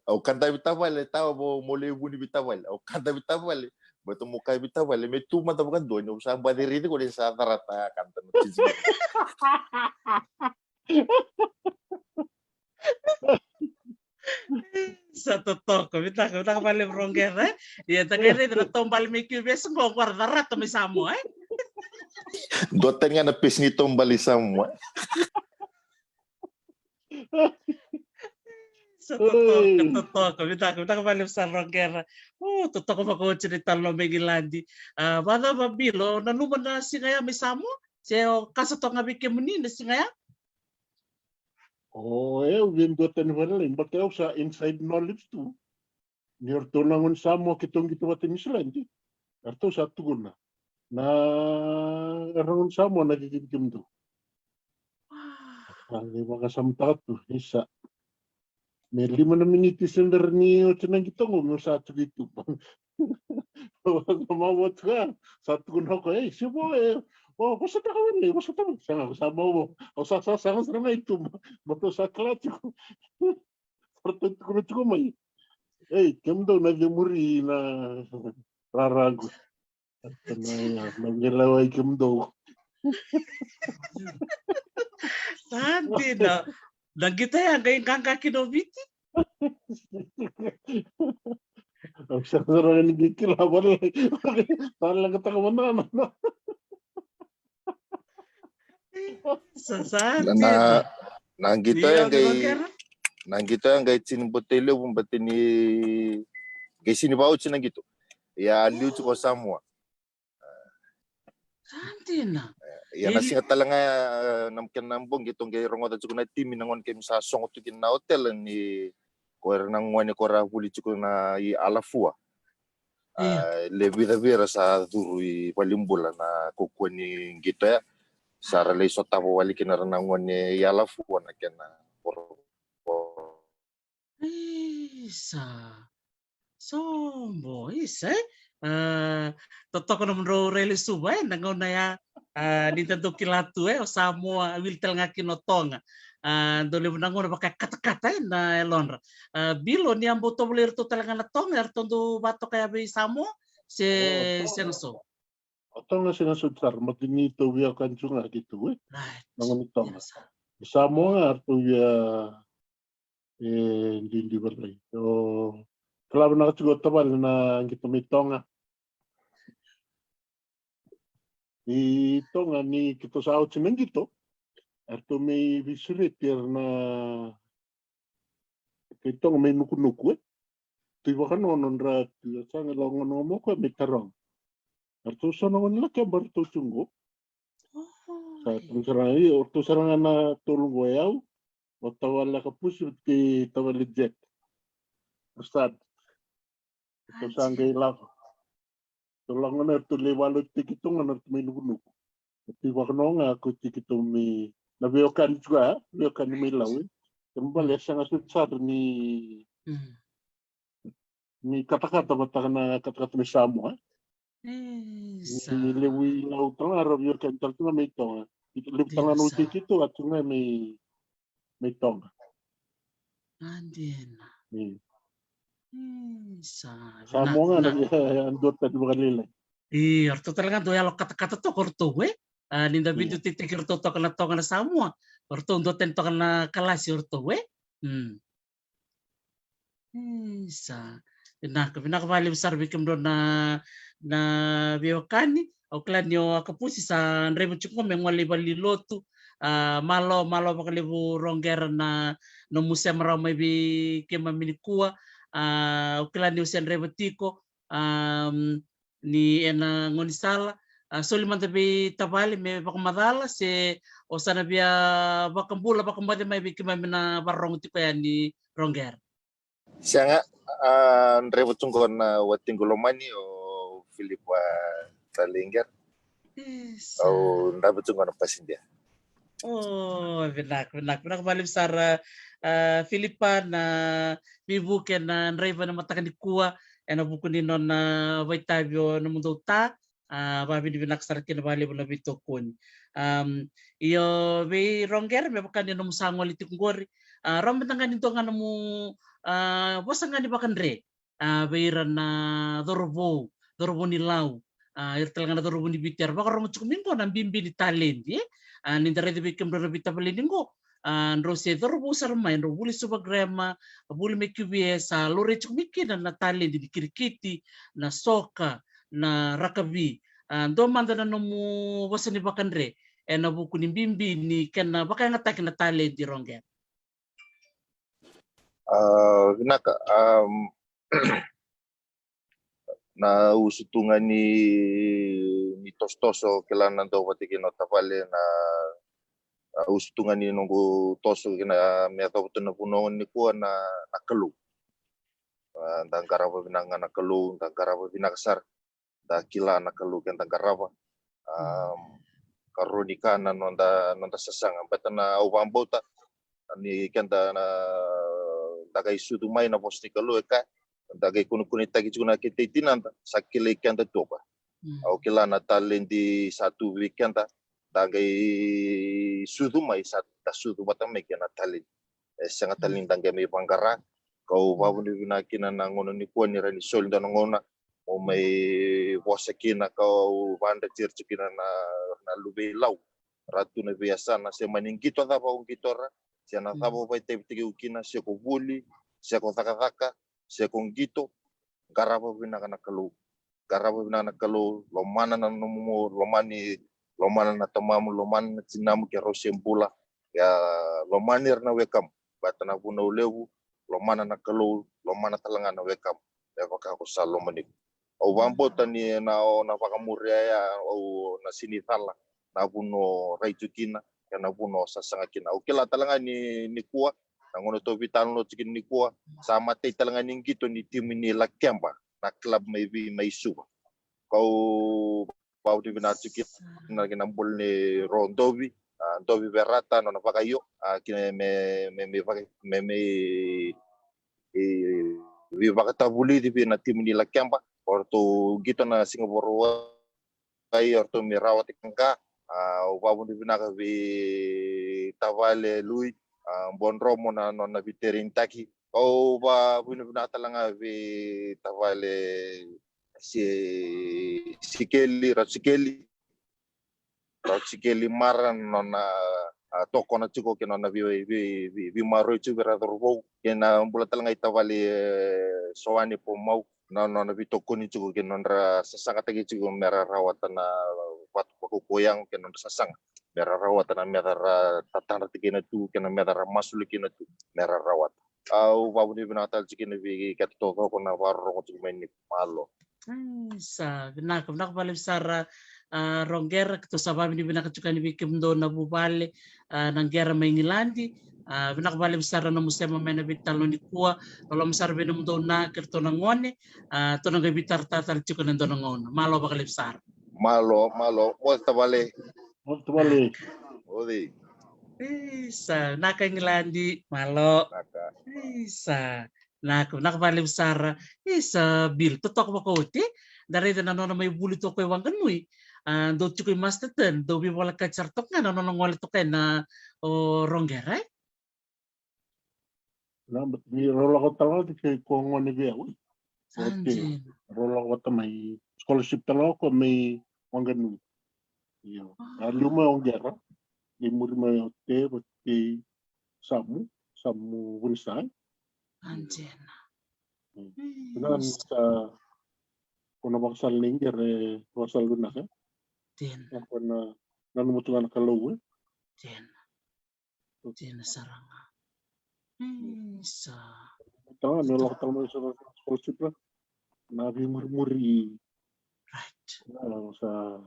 Au kanta bitawal tawa mo lebuni bitawal. Au kanta bitawal. Beto muka bitawal me tu mata bukan dono sa badiri ko din sa tarata kanta no chizi. Sa totoo, kita balik Rongger, ya tagay rin na tombal may kubes mo guarda rato may samo, Doten nga na pis ni tombali mo. Sa totoo, kita balik sa Rongger. Totoo ko makucerita lo Megilandi. Bada babilo, nanuman na singaya may samo? Siya kaso to nga bikin mo ni singaya? Windotan wala rin. Bakit sa inside knowledge tu. Niyarto nangon samo kitong gituwatin Islandi. Arto sa tugon na. Na rangon samo nagigim tu. Ang mga samta tu. Isa. May 5 na miniti sender ni Ochenang kitong mo sa atu gitu. Mawat ka. Sa tugon ako sibo basta ka wala. Basta ka. Sanga sama mo. O sa na ito. Bato sa klats ko. Parang ko may. Kemdo nagmuri na rarago. At nagyalaway kemdo. Santi na. Nagita yan kayong kakakinobiti. Ang sarang nagikilaban lang. Parang kita ka manana. Sa Santi Na nanggito yan kay Rongger. nanggito yan kay sinibotelo bumbati ni kay sinibawot siya nanggito. Ya liu ko samwa. Santi na. Ya nasingat talaga namkin nambong gitong kay rongo at na team nangon kay sa songo tukin na hotel ni ko nang wani ko ra huli ko na i alafua. Le vida sa duri palimbula na kukuha ni gitu ya. Sara lay so tabo wali kinaranangon ni alafua na kena Isa. Sombo, isa. Totoo ko naman ro reli subay nangaw na ya Nintendo kilatu o Samoa wiltel nga kinotonga. Dole mo nangaw na baka kata-kata na elonra. Bilo ni ambo to bulir to talaga na tonga ertondo bato kaya bay Samoa se senso. Atong na sinasudar maginito wiya kanso nga gitu Right. nangon ito. Yes. Samo nga arto wiya hindi balay. So klaro na kasigot tabal na gitu may tonga. Ito nga ni kito sa out sinang gito. Arto may visuritir na ito nga may nuku-nuku Tiba kan nonon rat. Sa nga lang mo ko may tarong. Arto sa naman laki barto chungo. Sa tungsarangi orto saranga na tulong goyaw. O tawala ka pusut ki tawalit Ustad. Ito sa angay lang. Tulangan na ito liwalot tikitong na may nukunuk. Tiba ka nga ako tikitong may nabiyokan juga, biyokan may lawin. Kembali sa nga sutsar ni kata-kata bata na kata-kata may samo. Ni lewi law tanga rabiyokan talto na may tonga. Lip tanga nung tikito at nga may tonga. Andin. Samo nga andot na di makalilay. Arto talaga do yalo kata-kata to korto ninda video titikir to kana to kana Samoa. Orto ndo ten to kana kalasi orto Sa pinakabali besar bikim do na biokani o klanyo kapusi sa nrebo chukmo mengwali bali lotu malo bakalibu Rongger na no musem raw may bi kema minikua o klanyo sen rebo tiko ni ena ngonisala Soliman tabi tabali me bakamadala se o sana biya bakambula bakambade may bi kema na barong tiko ya ni Rongger. Siya nga Andrevo tungkol na wating gulomani o Filipa Talinger. O dapat tungkol na pasin dia. Oh, benak balik sar Filipa na bibuken na Andrevo na matakan di kuwa ena buku ni non Waitavio na mundo ta babi di binaksar kin bali bula bitokun iyo be ronger me bakan no musangol itingori rom tangan itu ngana mu bosangan di bakan re beiran na dorbo ni lau irtel ngana dorbo ni biter bakar rom cukumingo na bimbi di talent ni dare de bikem do bita baliningo andro se dorbo sarma andro buli suba grama buli mekubie sa lore cukumikin na talent di kirikiti na soka na rakabi do mandana no mu wasani bakandre na buku ni bimbi ni kana baka ngatak na talent di ronger vinaka na usutungan ni tostoso kailangan daw patikin no tapale na usutungan ni nunggu toso kina meta na puno ni kuan na kalu dan karapa binanga na kalu dan karapa binaksar da kila na kalu kan dan karapa karonika na nonda sasang bata na ubambota ni kanta na dagay sudu mai na posti kalu ka dagay kuno tagi chuna kititinanta sakile kanta toba au kila na talenti satu weekend dagay sudu mai satu sudu bata me kana talent sangat talent dagay me pangkara kau babu ni binakina na ngono ni kuan ni rani sol dan ngona o may wasakina kau banda circukina na lubi lau ratu na biasa na se maningito da ba ungitora siya tabo pa tibtigi ukina siya ko buli siya ko takataka siya kong gito garabo binaka nakalu lomana na numu lomana na tamamu lomana na tinamu kya rosembula ya lomanir na wekam bata na buna ulewu lomana na kalu lomana talanga na wekam ya baka ko sa lomanik au bambo tani na pakamuria ya au na sinitala na buno raitukina kana buno sasangakina o kila talanga ni kuwa nangono to vital no chikin ni kuwa sama te talanga ni gito ni tim ni la kemba na club may suba kau pau di bina chikin na ginambol ni rondovi dovi berata no na pakayo kina me vi bakata buli di bina tim ni la kemba orto gito na Singapore ay orto mirawat ikangka upabun di binaka vi tavale lui bonromo na nona viterin taki o ba bunu binata langa vi tavale sikeli maran nona toko na chuko ke nona vi maro chu beradorbo ke na bulata langa tavale soani po mau nona vi toko ni chuko ke nonra sasangata ke chuko mera rawatan na watu koyang ke nonra sasang mera rawat na mera tatana tikina tu kena mera masulikina tu mera rawat au babu ni binatal cikina vi kato ko na waro ko cikmen ni malo sa binak balik sara ronger to sabab ni binak cukani vi kimdo na bubale nang gera mengilandi binak balik sara na musema mena bitalo ni kuwa kalau masar benum do na kerto na ngone to nang bitar tatar cukana do na ngona malo bakal sar malo molta vale odi isa nakangilandi malo naka isa nakabali sara isa bil totok bakote dari na nono may bulit ko wang kanui do chukoy masteten do bi wala ka chartok na nono ngol to na o rongere na mi rola ko talo di ko ngoni be wi sanjin rola ko tamay scholarship talo ko may wanganu iyo luma ongera di murima te bati samu bunsa anjena nan sa kono baksal linger wasal guna ka ten kono nan mutuan kalau ten saranga isa tahu nolok tamu scholarship lah nabi murmuri right sa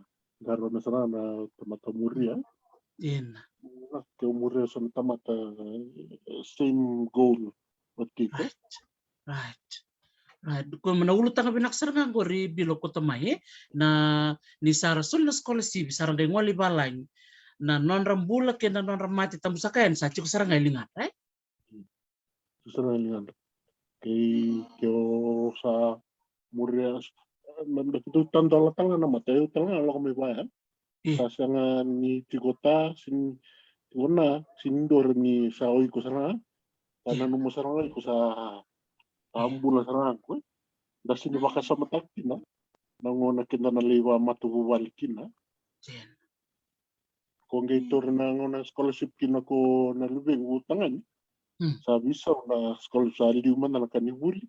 garo na sana na tamuri ya ten ke umur sa tamata same goal watiko right kung manaulo tanga binaksar nga gori bilo ko tamahe na ni sarasul na scholarship sarang ngay ngwali balay na non rambula ke na non ramati tamusakayan sa chiko sarang ngay lingat sarang lingat kay sa muria begitu tanto latang na matay utang lo kami ba sasangan ni Tigota sin Tigona sindor ni saoy ko sana kana numo sarang ko sa ambula sarang ko da sini baka sa matak na nangona kinda na liwa matuwal kina kung gaitor na ngona scholarship kina ko na lubeng utangan sa bisa na scholarship sa liuma na kanibuli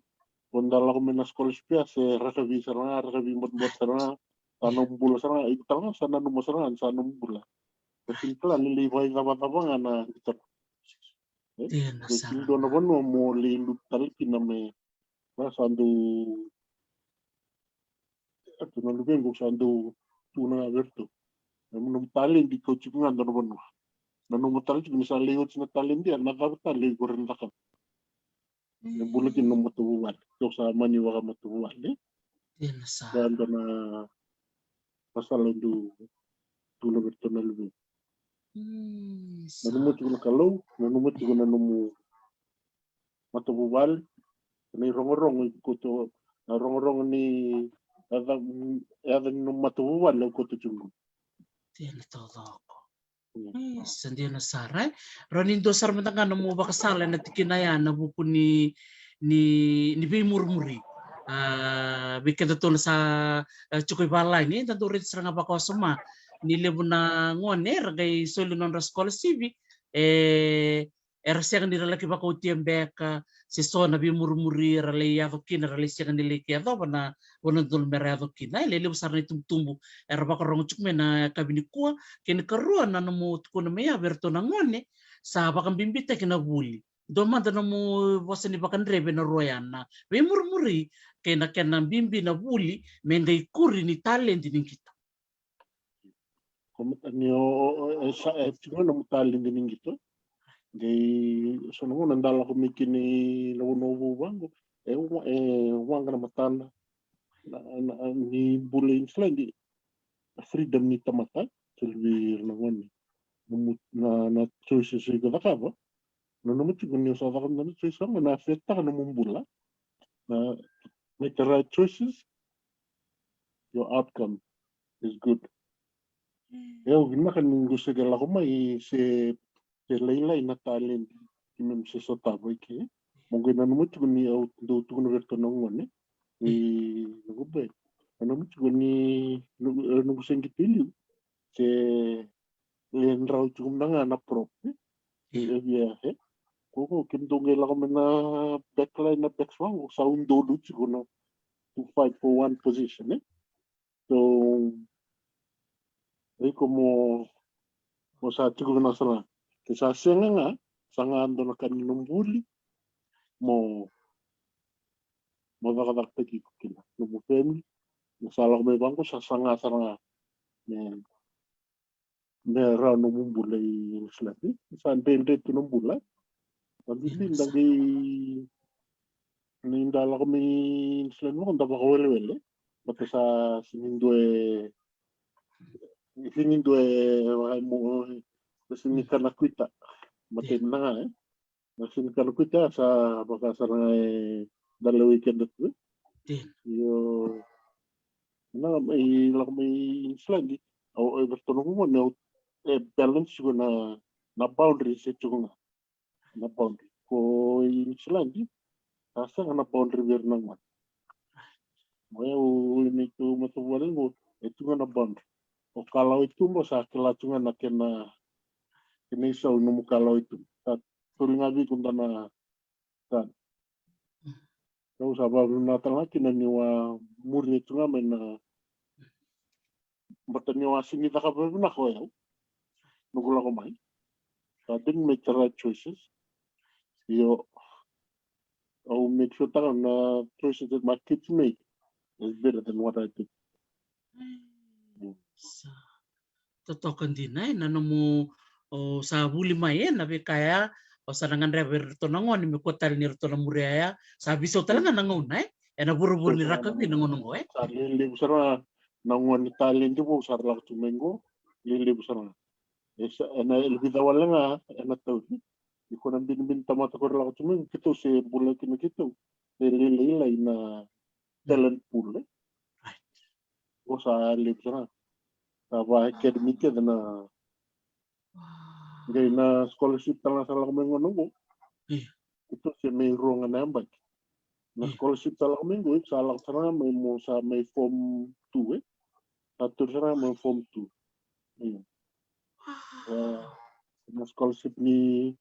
Kondala ko na scholarship ya se rasa bisa na rasa bimot sana tanong bula sana itang sana numo sana sana bula kasi kala lilibay tama na ito kasi do na bono mo lilu talki na me na sandu at na lubeng ko sandu tuna aberto nung talin di ko chikungan do na bono na nung talin misali liwat na talin dia nakakatali ko rin takap bulatin ng matubuan. So sa maniwa ka matubuan dan na pasalando tulog ito na lubo. Nanumot ko na kalaw, nanumot ko na numu matubuan. Ni rong-rong ko to, rong-rong ni nung matubuan lang ko to chungo. Tiyan ito ako. Sandiyo na saray. Ronindo sar matanga no mo ba kasala na tikinaya na bupo ni Bimurmuri. Bikin to sa Chukoy Balay ni tanto rin sa nga bako suma nilebo na ngone ragay solo non raskol sibi siya nilaki bako tiembeka si sona Bimurmuri ralay ako kina ralay siya niliki ato pa na unang dulmerado kina ililebo sar na tumtumbo bako rong chukme na kabinikuwa kinikaruan na namut ko na maya berto na ngone sa bakang bimbita kinabuli domanda na mo wasa ni bakan rebe na royan na Bimurmuri kena bimbi na buli mengay kuri ni talent din kita. Como niyo cuma namu talent din gitu. Gay so nung nandala ko mikini lawo bango wang na matana ni bulin sila di freedom ni tamata silbir na ngoni na choices ko da ka ba no namu chigun niyo sa ka na choices ko na afekta ka numumbula na make the right choices, your outcome is good. Gina kan gusto gala ko may si laylay na talent kinam si sotaboy ke. Mungkin mo tugon ni do tugon verto nongon ni nagubay. Ano mo tugon ni gusto ngipili si len raw tugon na prop. Koko kindong gala ko na backline na backswang sa undo tugon to fight for one position. So, como sa chico na sana. Kisa siya nga, sanga ando na kaninong buli, mo nakadagtagi ko kila. Nubo family, nasala ko may bangko, sa sanga sana meron nung bulay slabi. Saan dende ito ng bulay? Pagdilin, lagi nindala ko may slabi mo, kung tapa ko wele-wele. Bata sa sinindwe mo sinika na kuita matin na nga sinika na kuita sa baka sa dalawa weekend ito yo na may slide o bertolong mo na balance ko na boundary sa ito na boundary ko yung slide asa nga na boundary ver nang man Well, ini tu matuwalan mo, ito nga na bond. O kalau itu mo sa kilacungan na kinisaw no mo kalau itu. At tuloy nga di kung na tan. So sa bago natin nga kinaniwa muri ito nga may na bataniwa sinita ka pa na ko yaw. Nugula ko may. So I didn't make the right choices. I'll make sure that na choices that my kids make is better than what I did. Totokan din na mo sa buli mayen nabi kaya o sa nangan rever to nangon mi kotal ni to na muriaya sabi so talaga nangon na na buru-buru ni rakabi nangon ngo sa lili busara nangon Italian di po sa lang tumengo lili busara na elbida wala nga na tawti iko nang binibinta mata ko lang tumengo kito si bulay kino kito lili na talent pool ko sa lip sana. Tapa academic na gay na scholarship tala sa lako mengo ito si may ruang nambag. Na scholarship tala ko mengo sa lako sana may mo sa may form 2 Satu sana may form 2. Na scholarship ni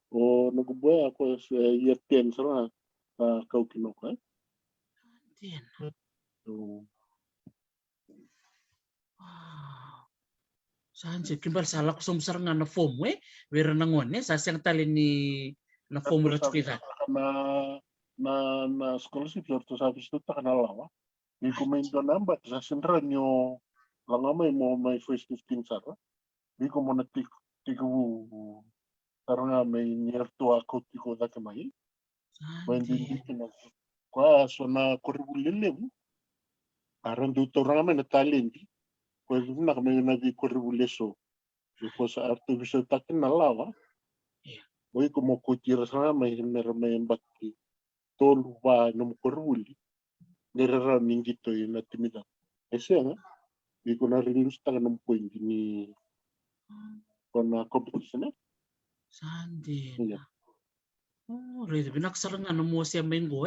o nagubuhay ako sa year 10 sana kau kinoko. So, Sanje kimbal sala ko sumsar nga na form wera nangon sa siyang tali ni na form ra chukita. na scholarship to sa visto ta kanalawa. Ni komento namba sa sentra nyo langamay mo may first 15 sara. Ni ko mo tiku karena may near to ako tiko da kamay. When di kina kwa so na kuribulele. Aran do to rama na talenti. Kwa na kami na di kuribuleso. Because artificial takin na lawa. Oy como kutira sana may baki. Tolu ba no kuribuli. Nirara ningito yun na timida. Ese nga. Di ko na rilus taga ng point ni kona competition Sande. Oh, rede binaksar nga mo siya mengo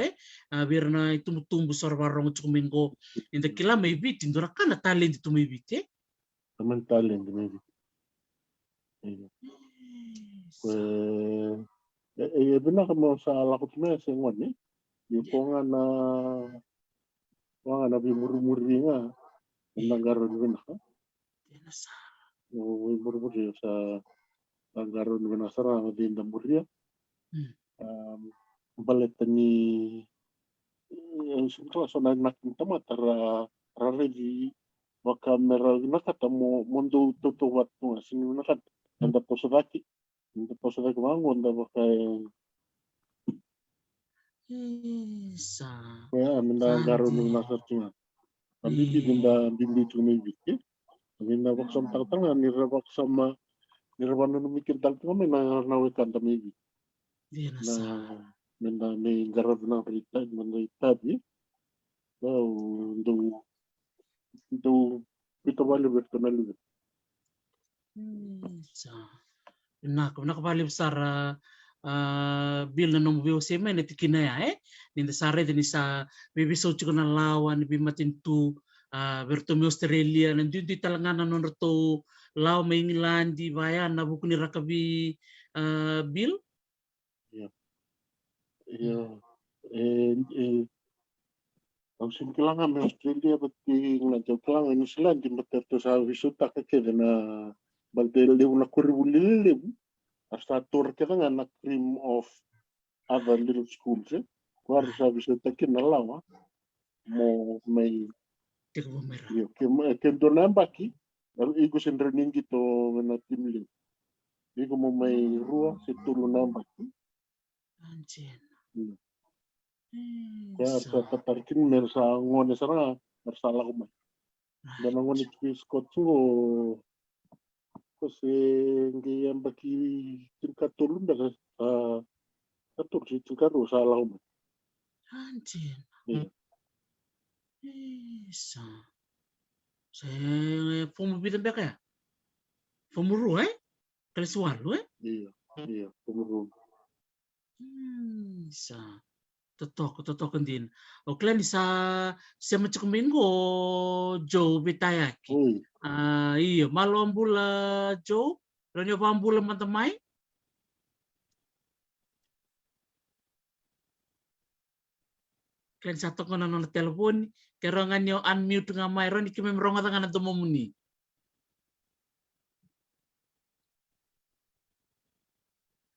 bir na tumtumbu sa warong chukumengo. Inda kila may bit indura kana talent to may bit Taman talent maybe. Benar mo sa lakot mo sa ngwan yung po nga na bimuri nga nagaroon mo na bimuri sa nagaroon mo na sarang din na muriya balit ni yung siyempre so nagnakinta matara raregi baka meron nakatamo mundo tutuwat mo sino nakat anda po sa daki mangon da baka kaya minda garon ng nasa tinga pabiti dinda bimbi tumibit minda baksam tanga nirabak sama nirabano mikir tal kami na nawekan tamibit na minda may garon na rita minda itabi do ito bali beto na lugat Nakabalib sara bil na nung biyo siya may natikinaya ninda sare din sa bibiso chiko na lawa ni bimatintu berto mi Australia nandiyo di talangan na nun to law may England di bayan na buku ni rakabi bil ang singkilangan may Australia pati nagkilangan New Zealand di materto sa visuta kake na baldele una kuribulile hasta turke nga na cream of other little schools kuar sa visuta ke na lawa mo may ke donan baki igo sendra ningi to na timli igo mo may ruwa si tulunan baki kaya sa tatarkin mer sa ngone sara marsala ko man dan ngone Scott so kasi ngi yang baki tingkat turun dah atur si tingkat sa law man sa pumubitang ba kaya pumuru kalisualo iya pumuru sa totok din o klan sa macam minggu Joe bitayaki iya malo ang bula Joe ranyo pa ang bula mantamay klan satu ko na nung telepon kaya nga nyo unmute nga mayroon ikimemro nga nga na dumumuni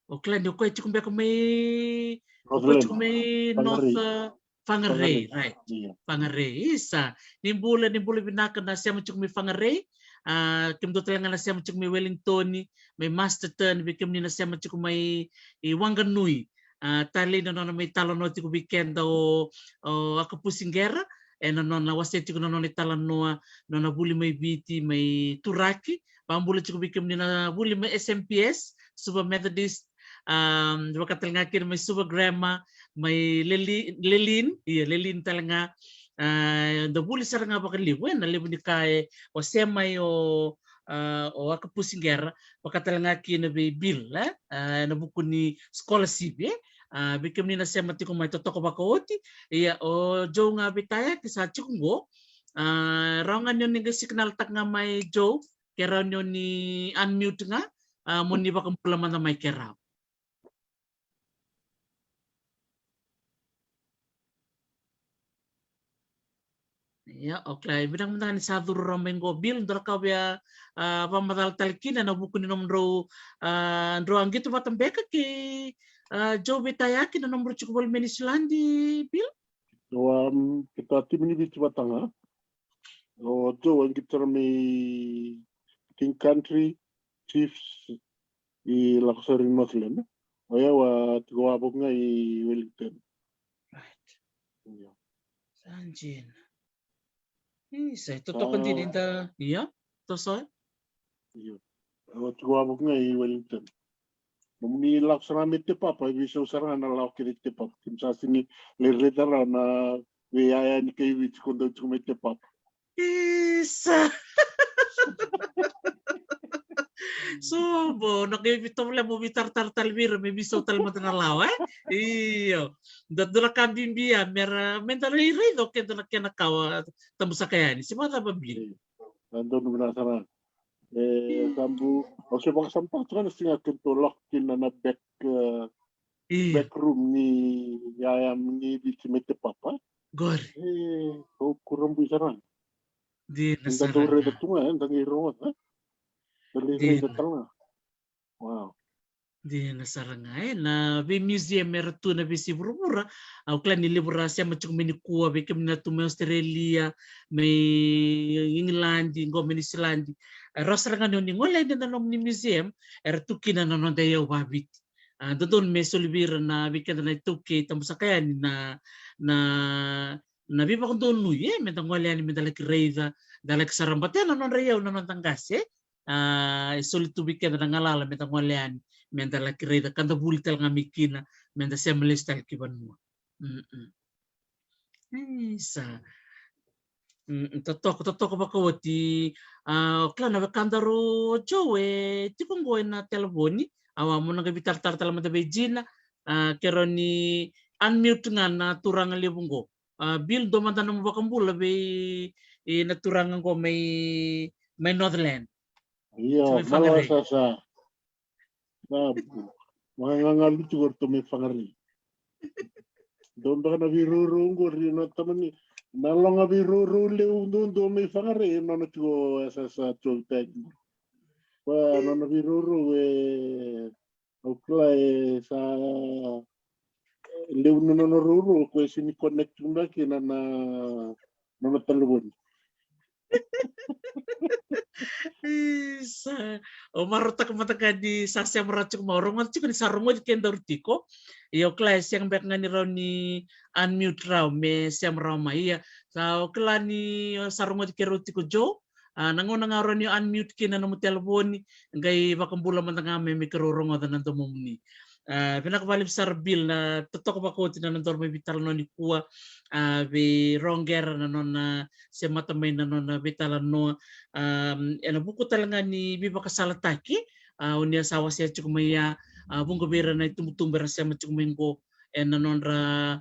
o klan yung ko'y chikumbe ko may North Whangarei, right? Whangarei, isa. Nimbula binaka na siya macam may Whangarei. Kim do tayo nga na siya macam may Wellington, may Masterton, bikim ni na siya macam may Wanganui. Tali na may talano ti ko weekend o ako pusinggera. Na waseti ko na ni talano na buli may biti, may Turaki. Pambula ti ko bikim ni na buli may SMPS, Super Methodist. Baka talaga may Super Grandma, may Lilin talaga da buli saranga bakalibu na libu ni kai o sema yo o aka pusingera pakatalanga ki na be bill na buku ni scholarship bikem ni na sema tiko mai totoko bakoti iya o jo nga bitaya kisa chikungo raungan yon ni signal tak nga mai jo kera yon ni unmute nga moni bakampula manda mai kera. Ya, okay. Bidang ni satu rombeng bil ndra ka bia pamadal talkina na buku ni nomro ndro angito batambeka ki jo betayaki na nomro chukubol menislandi bil. Kita tim ni bitu batanga. Jo ang kita may King Country Chiefs i Laksarin Northland. Oya wa tigo abog nga i Wellington. Right. Sanjin. Saya tutok din inda iya to so. Iya. Wa tigo abog nga i Wellington. Mumni Laksarami te papa bisa usara na law kiri te papa. Tim sa sini leredara na wiaya ni kay wich kondo chume te papa. Isa. So, nakibito mo lang mo bitar-tartal biro, may bisaw talma na lawa. Iyo. Dadura kambimbiya, mentally rin, okay, doon kinakawa, tamo sa kayani. Si mga nababili. Nandun mo na sana. Sambu, o siya baka sampak, saka nasinga kintulok kina na back room ni yayam ni Bichimete Papa. Gor. Kurang bisa ran. Di nasarang. Nandun rin ito nga, nandang irong, ha? Wow. Di nasarangay na be museum mertu na be sibura au klan ni libra sia macam mini kuwa be kem na tume Australia may England ngo mini Islandi rasarangan ni ngolay na nom ni museum tuki na non dayaw babit dodon me solibir na be ken na tuki tamusakayan na be pa don nuye me ngolay ni medalaki reida dalak sarambate na non reyaw na non tangase sulit bikin na ngalala metang walian menta la kireda kanta bultel ngamikina menta semlestal kiban mo isa totok bakawati klana bakandaro jowe tikungo na telefoni awa mo nga bitar tartal mata bejina keroni unmute nga na turang libungo bil do mata no bakambula be na turangan ko may Northland. Iya, malah sasa. Nah, mga lucu ko to may fangari. Doon ba na biruru ko rin na tamani. Nalong nga biruru lew doon may fangari no na tigo sasa chultag. Wa no na biruru okla sa lew no na ruru ko sini connect na kina na talubon. Isa marutak mataka di sasya meracuk maurong cuk di sarungo di kendor tiko iyo kelas yang baik ngani raw ni unmute raw me siam raw ma iya sa okla ni sarungo di kero tiko jo nangon nga raw ni unmute kina na mo telefoni ngay bakambula matanga me mikrorong ada nanto mumni pinakabalib sarbil na totok bako tinanandor may vital no ni kuwa be ronger na non siya matamay na non vitala no buku talaga ni biba kasalataki unya sawa siya chukumaya bungo bera na tumutumber siya machukumengo na non ra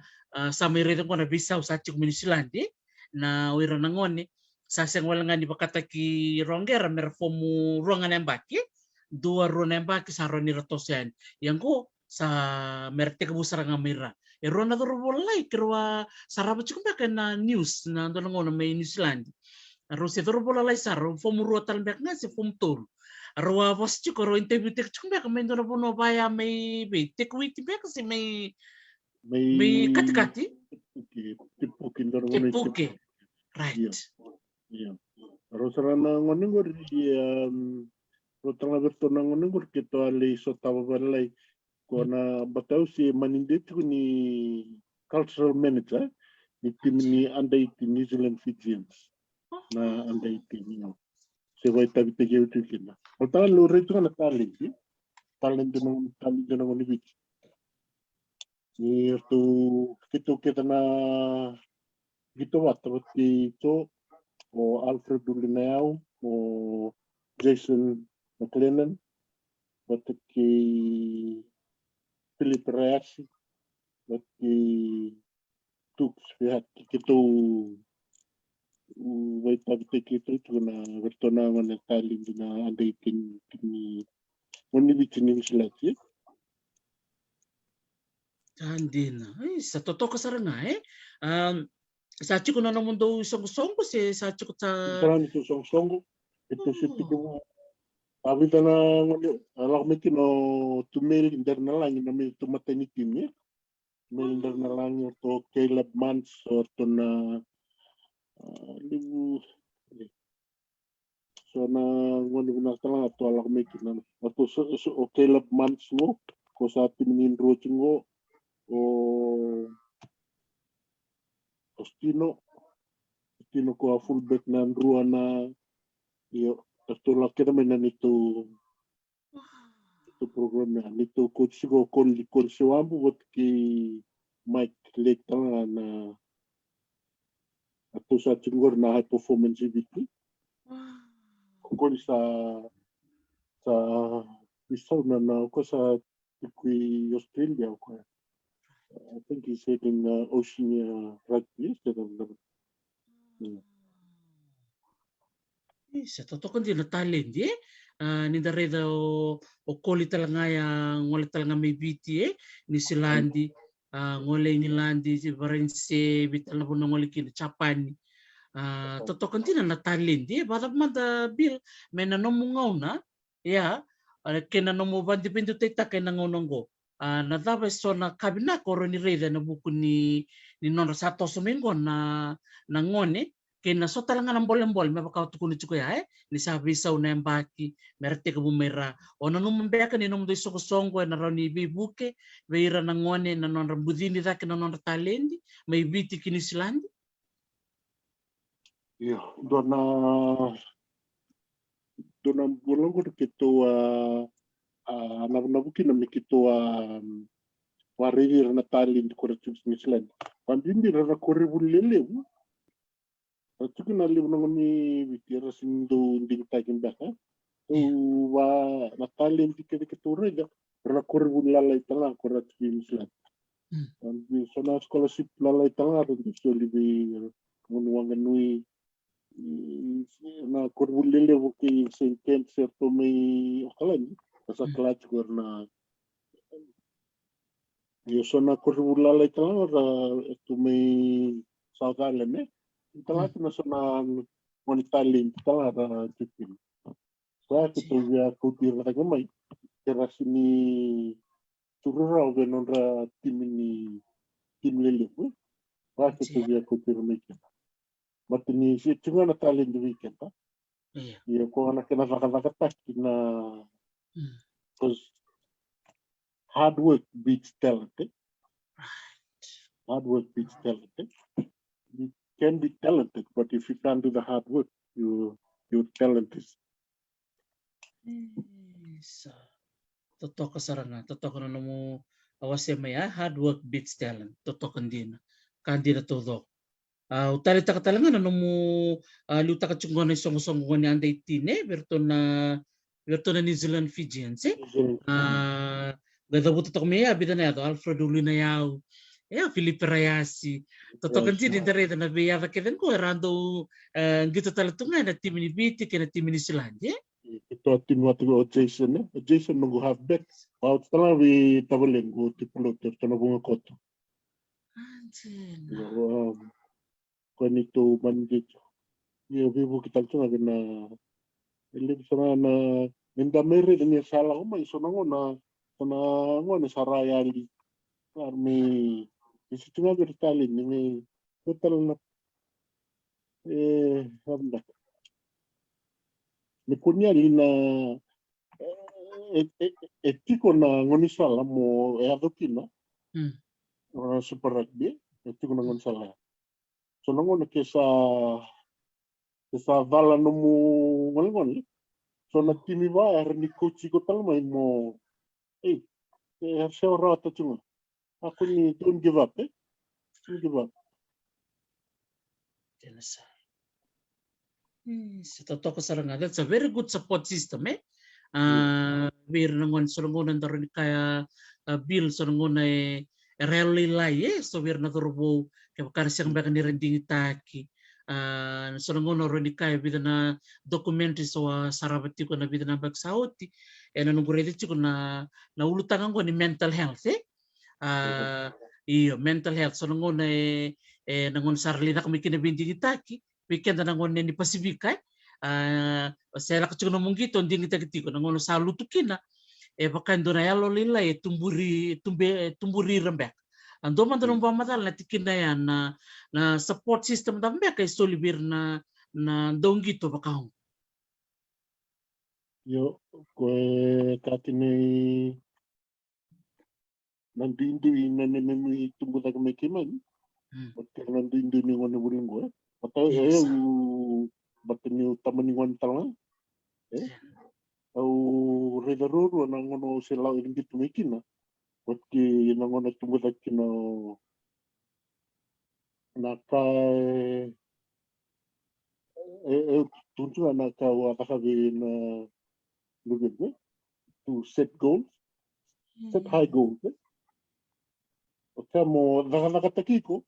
sa may rito ko na bisaw sa chukuminsilandi na wira nangoni sa siyang wala nga ni bakataki ronger merfomu ruangan yang baki dua ruangan yang baki sa ron ni ratosyan yang ko sa merte kabusara nga mira rona do bolai kerwa saraba chukumba na news na ndo ngo na may New Zealand Rusia do bolai saro fomu ruatan bek nga si fom tur arwa was chukoro interview tek chukumba ka mendo na bono baya may tek witi bek si may kati tipuki right iya rosarana ngoning gor rotanga bertonang ngoning gor kita ali sotaba balai kona batau si manindit ni cultural manager ni tim ni under 18 New Zealand Fijians na under 18 se vai tabi te geu tukina otan lo retu na talent no ni bit ni tu kita na gitu seperti itu o Alfred Dulinau o Jason McLennan seperti Philip Reyes seperti Tux pihak itu wait itu na bertona mana tali na ada ikin kini moni bikin selati Andina. Ai, sa totoo ka saranga sa chiko na naman daw song sa chiko sa Itaran itu song itu situ ko abi tana ngoni alak meki no tumel internal lang na may tumatani timnya mel internal lang to Caleb Mans or to na libu so na ngoni na tala to alak meki na to so Caleb Mans mo ko sa tinin roaching mo o Ostino ko a fullback na ruana yo to la keda menan itu program na nito coach ko kon siwambu bot ki Mike Lake tanga na ato sa tingor na high performance BT ko sa isaw na ko sa tikwi Australia ko I think he's heading Oceania Rugby sa totoo kan din na talent ninda reda o koli talanga yang ngole talanga may biti ni Silandi ngole Ngilandi si Varense bital na puno ngole kina Chapani totoo kan din na talent bada manda bil may nanomungaw na kena nomo bandi pintu teta kena ngonongo na dapat so na kabina koro ni reda na buku ni nono satu seminggu na ngone kena so talanga ng bolembol may bakaw tukuni chuko ni sabi sa una baki merte ka bumera ona nung mbeka ni nung do sokosongo na roni bibuke beira na ngone na non rambudini da kena non talendi may biti kini Silandi dona bolong ko kito nabuki na mikito wariri na talent ko ra chus ni Silandi pandindi ra korre bulele Atu na libu na ni bitira sindo ding tagin baka. Tu wa na talent dike turega ra korre lalai tanga ko ra chus Silandi. Ambi sona scholarship lalai tanga ro so libi munwangan nui na korbulele buki senten serto mai okalan sa clutch gorna yo sona korbulala itala ra tu mai South Island itala na sona monitali itala ra tipin sa to ya kutir ra gamai kera sini turura o benon ra tim lele wa to ya kutir mai Matini si cunga na talent di weekend ta. Iya ko na kena vaka na because hard work beats talent. Hard work beats talent. You can be talented, but if you can't do the hard work, your talent is. Totoo ka saranga, totoo ka na mo awase maya hard work beats talent. Totoo kandina. Kandina todo. Utali talaga na mo luta ka chungwa na song ni anday tine berto na New Zealand Fijians gada buto to kami abida na yato Alfred Dulinau Felipe Rayasi totoo kan din dare na biya ka keden ko rando gitu talatunga na tim ni biti kena tim ni Silandi Ito tim watu Jason nunggu halfback out tala wi tabaleng go tipulo to na bunga koto kon itu bandit yo vivo kita tunga na ele sana na nenda mere ni sala uma iso na ngona saraya li armi isi tunga bertali ni total na hamda ni kunya lina etiko na ngoni sala mo adokina super rugby etiko na ngoni sala so ngona kesa vala no mo ngoni so na timi va ni coach ko tal mai mo se rota chunga aku ni don't give up don't give up Tēnā sa. Sa toko saranga. That's a very good support system, eh? Wir nangon solongonan taro ni kaya bill solongona rally lai, eh? So wir na torobo kaya bakara siyang baka ni rending itaki. Solongono ro ni kaya bida na dokumenti so sarabati ko na bida na bagsauti. Nanungurete ko na ulutangan ko ni mental health, eh? Iyo, mental health. Solongono nangon sarli na kami kinabinding itaki. Weekend na nangon ni Pasifika, saya lakukan ngomong gitu, dia kita ketiko, nangono salu tukina, pakai dona ya lolila tumburi rembek. Ando man dono pamatal na tikina ya na support system tambe kay solibir na dong gitu pakahong. Yo, kue katini nanti nani tumbuh tak mekiman, betul nanti ni ngone buring gue. Atau bateni tamaningon tala au redaru nangono selau ini gitu mikina bati nangono tumbuh takino nakai tuntu anaka wa kasabin lugit to set goals, set high goals. Kamo nakatakiko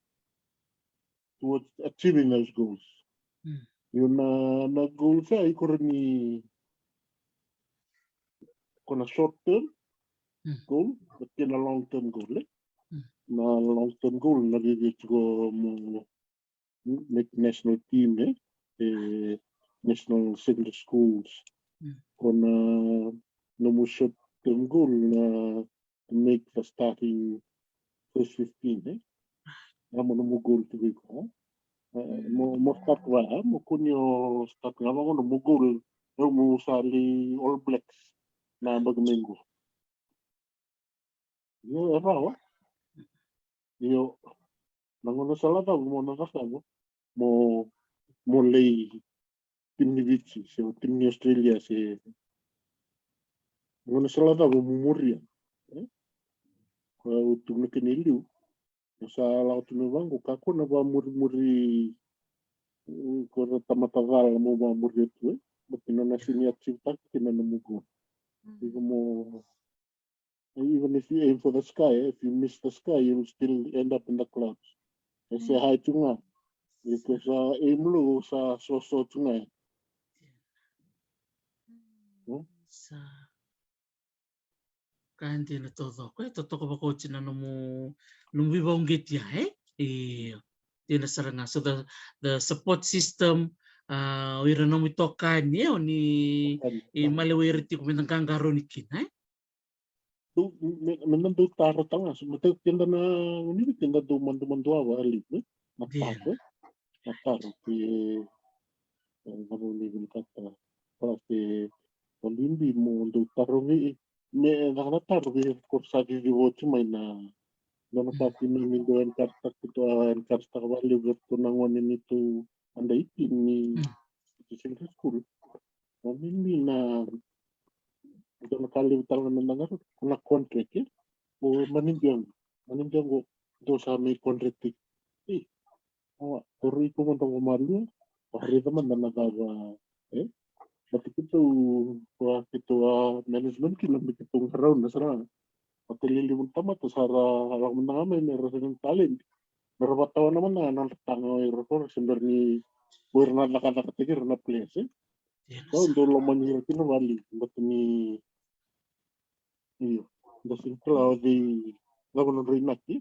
towards achieving those goals. Yun na goal sa ikor ni kona short term goal, but na long term goal. Na long term goal na gigit ko mo make national team, national secondary schools. Kona no mo short term goal na make the starting first 15, Amo no mo goal to be ko. Mo start wa mo kunyo start nga mo mo goal mo sali All Blacks na bagminggo. Yo rawa. Yo nangono sala ta mo nakasamo mo lay tim ni Vichy, so tim ni Australia si nangono sala ta mo muria. Ko tugno kiniliu. Sa laut nubang ko kako na ba muri ko tamatagal mo ba muri tu but na sini achieve tak kinana mo ko mo even if you aim for the sky, if you miss the sky you will still end up in the clouds. I say hi to nga because aim lo sa so tunga Sa kanti na todo ko ko ba ko china no bibong git ya, iyo tina saranga. So the support system wira no mitokan ni malawiriti ko minang garo ni kin, tu menan tu taro tanga so mate kinda na uni kinda do mandu awali na taro ki ngaro ni kata pasti Olimbi mo do taro ni me na taro ni kursa di voci mai na pasti minggu en karta kawali bertu nangon ini tu anda ini di secondary school. Olimbi na Doon kali utang naman na na contract o manindiang ko do sa may contract puro iko mo tong umalu pare naman na nagawa pati kito management kilo kitong round na sara patili mo tama to sara harap mo na may meron talent meron naman na tango iro sender ni buir na nakakatigir na place so do lo manhir kinawali but ni iyo dasin claw di lago no rinaki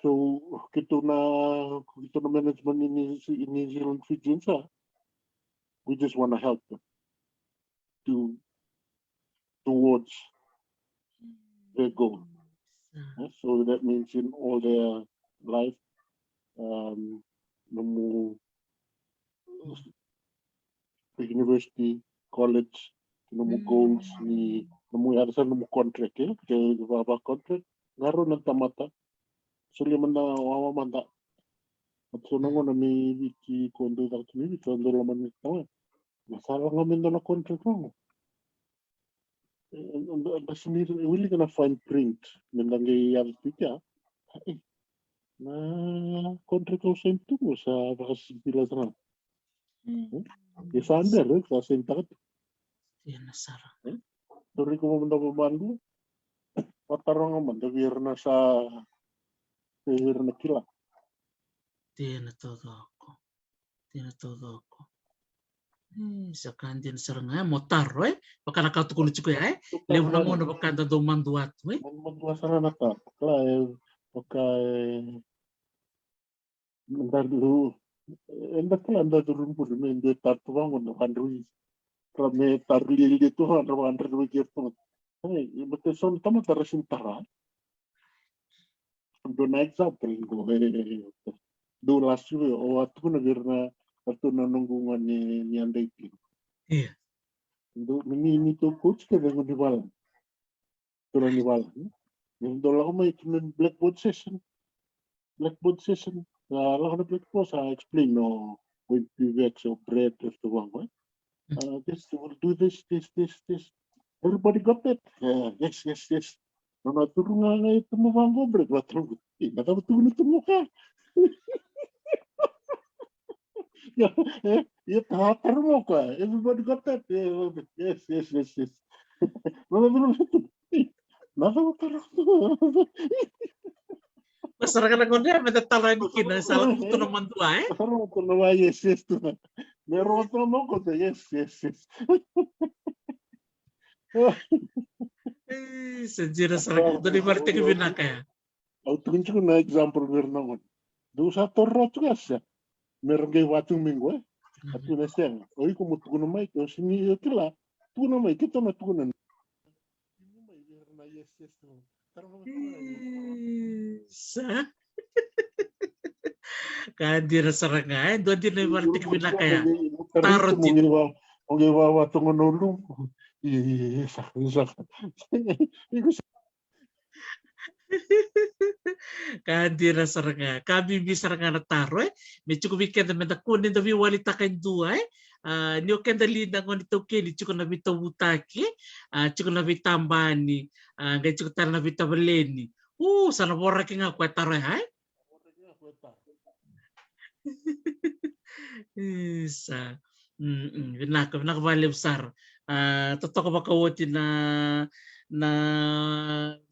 so kito na management ini Zealand Fijians we just want to help them towards their goal. So that means in all their life university, college, goals ni ada contract ke baba contract ngaro ng tamata suli man na wawa manda at so nango na may wiki kondo da kini kondo laman nito masala ngamin na contract mo that's really gonna find print nandang gayar pika na kontra-kausa itu sa makasimpilan sana. Ya sadar sa sentak Iya nasara. Dari ko mo pamandu patarong man dawir na sa dawir na kila. Tiene todo ako. Tiene todo ako. Sakandin saranga motarro baka nakatukuno chiko levo na ngono baka do manduato Mandua sana na ta. Kala baka mandalu enda kala anda turun pun mende tatu bangun na kandui. Kala me tarli di tu han rawan rawan gitu. Betul son tama tarasin tara. Do na example do last year o atu na virna atu na nunggungan ni andai ti. Iya. Do ini tu coach ke dengan di balan. Turun di balan. Yung dola ko may blackboard session. Blackboard session. Lang na blackboard sa explain no with PVX or bread or the one. This will do this. Everybody got that? Yes. No turun nga ito mo bang bread. Watrong. Natapatunan ito mo ka. Ya tatar mo ka. Everybody got that? Yes. Masarang na ngono meta tala ni kina sala kuto na mandua Naman ko naman, yes. Meron ko naman ko, yes. Sejira sarang do ni marte ke binaka ya. Tingin ko na example meron naman. Doon sa torro ito siya. Meron kayo watong minggo At yun na siya. Oy, kumutuko na may ito. Siniyo kila. Tuko na may. Kito na tuko na. Meron na yes. Sa kadira saranga do di ni marte ke binaka ya. Tarot Ang iwawa itong anulong. Kadira saranga kami bi saranga na taro me chuko weekend me da kunin da vi walita kan dua ni o kenda linda ngoni to keli chuko na vita utaki chuko na vita mbani ngai chuko tar na vita beleni sana borra kinga kwa taro isa vinaka vale besar totoko bakawoti na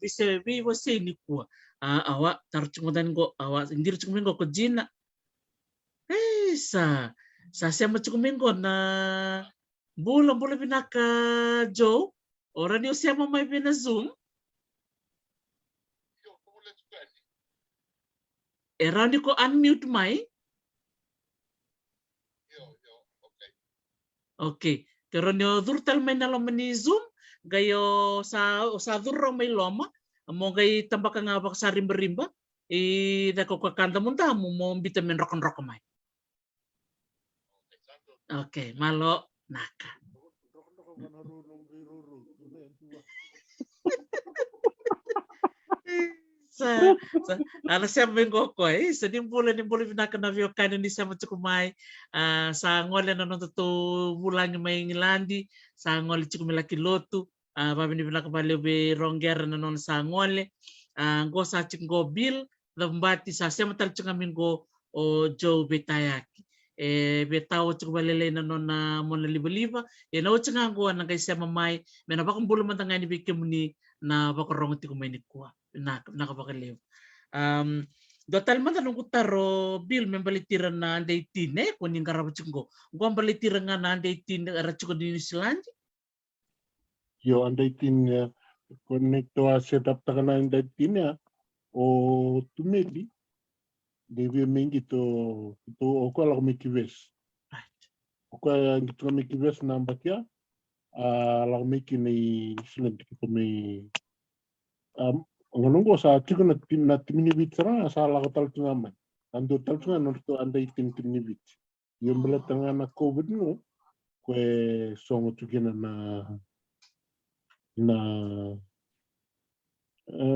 vise vi wase ni kuwa awa tar chungodan go awa indir chungomingo ko jina sa siya chungomingo na bulan pinaka Joe ora ni siya may pina Zoom era ni ko unmute mai okay pero nyo durtal may nalomani Zoom gayo sa durro may loma mo gay tambaka nga bak sa rimba dako kakanda munta mo vitamin rock mai okay malo naka sa siya mengko ko sa nimbulan pinaka na vio kanin ni siya matukumay sa ngole na no to bulan may ngilandi sa ngole chukumila kilotu babi ni pinaka balebe ronger na non sa ngole go sa chingo bil da mbati sa siya matal chunga mingo o Joe Betayaki betaw chukubalele na non na mona liba na chunga go na kay siya mamay me na bakong bulo man tanga ni bikem ni na bakorong ti kumay ni kuwa nakapakaliw. Dotal man tanong kutaro bil membalitiran na anday tine kuning karabutsingo. Gua balitiran nga na anday tine arachuko di New Zealand. Yo anday tine konekto setup takana anday tine o tumeli devi mengi to oko ala mikives. Right. Oko ngito mikives nambakia ala miki ni Zealand kami ngonongo sa chiko na timini bitsara sa la katal tungaman ando tal tunga norto andai timini bits yung bala tanga na covid no kwe songo tukina na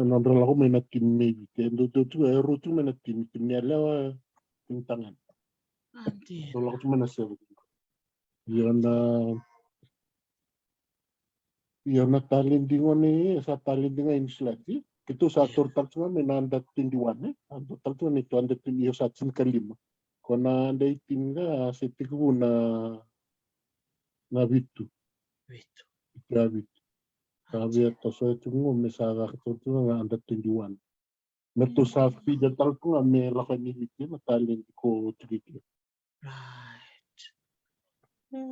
nandra lako may na timini bits ando tu ero tu may na timini alawa tintangan so lako tu may na sebo yung na talindingon ni sa talindingan insulati Itu satu tartuna menanda tindiwan ando tartuna itu anda tindio satsin kalima. Kona anda itinga setiku na bitu. Wito. Ya bitu. Sabi ato so tungo mesaga tartuna na anda tindiwan. Metu sa fija tartuna me lakani bitu na talin ko tigiti. Right.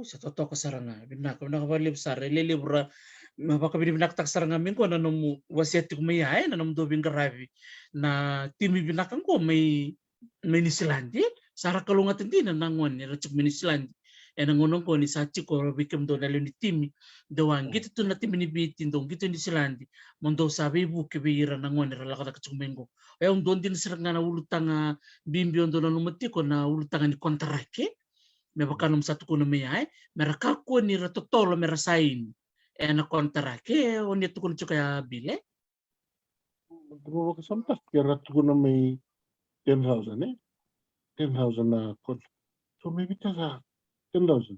Sa totoo kasaranga. Binaka nakabali besar. Lilibra mapaka binak tak saranga min ko nanom wasiat ko may ay nanom dobing garabi na timi binakan ko may Nisilandi sara kalungat din na nangon ni rachuk Nisilandi nangonong ko ni sachi ko bikem do nalo ni timi dawang gitu to na timi ni bitin dong gitu Nisilandi mondo sabi bu ke bira nangon ni ralaka kachuk mengo ay don din saranga na ulutang bimbi on do na lumati ko na ulutang ni kontrake me bakanum satu ko na may ay meraka ko ni ratotolo merasain na kontrake on itu kun kaya bile Pero kasampas kira tuko na may 10,000 10,000 na kon. So maybe ta 10,000.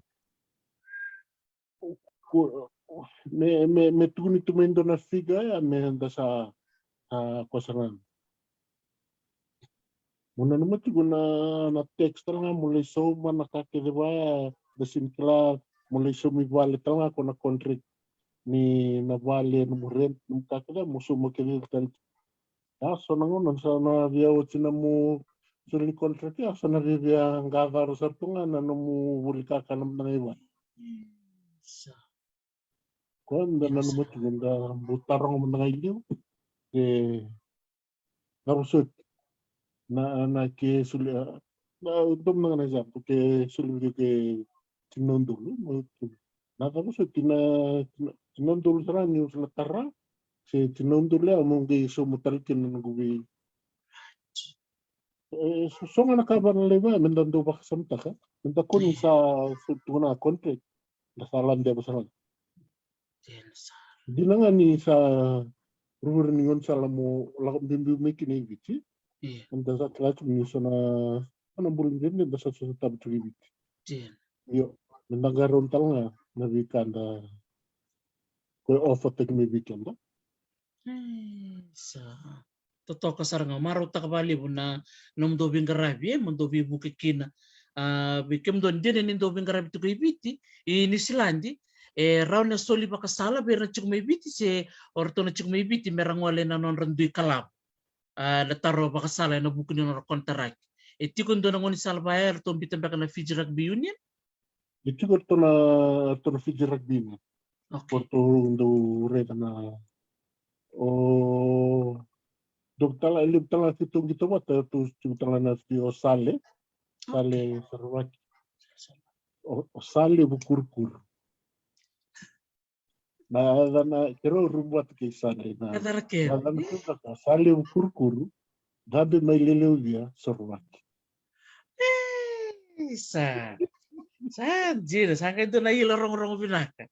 Me tuni tumendo na figa ya me handa sa kosangan. Muna naman tigo na text nga mulai so man nakakidibaya dasin kila mulai so mi vale tanga ko na contract ni na vale no rent no kakida muso mo kidi tal. Ya so nangon sa na dia utina mo so ni contract ya so na dia ngavar sa tunga na no mo bulika kanam na iba. Kuanda na no mo tigo na butarong mo na iliw narusot na ke suli na dom na nasa ke suli ke tinondolo na tapos tinondolo sa ni sa tara si tinondolo among ke sumutal kin ng gubi so nga nakabar na leba mendando ba kasamta ka menda ko ni sa tuna contract na salan dia besar di na nga ni sa rumor ningon sa lamo lakam bimbi mekini biti Anda sa kelas misalnya mana bulan ini anda sa tetap terlibat. Yo, menanggaron talanga nabi kanda ko offer teknik kanda. Sa totoo kasaranga maruta kabali na nom dobing garabi mondobi bukikina bikem don din ni dobing garabi to ibiti ini silandi raw na soli bakasala be rachuk may biti se orto na chuk may biti merangwale na non randui kalab nataro bakasala na buku ni no kontrak iti kun do nangoni salbaya to bitan baka na Fiji Rugby Union Itu ko to na Fiji Rugby na. Porto do reda na doktala ilib tala kitong gitu wat to tala na si Osale Sarwaki Osale bukurkur na kero rubuat kay Sale na Sale bukurkur dabe may lelewia Sarwaki sa jira sangka itu na ilo rong binaka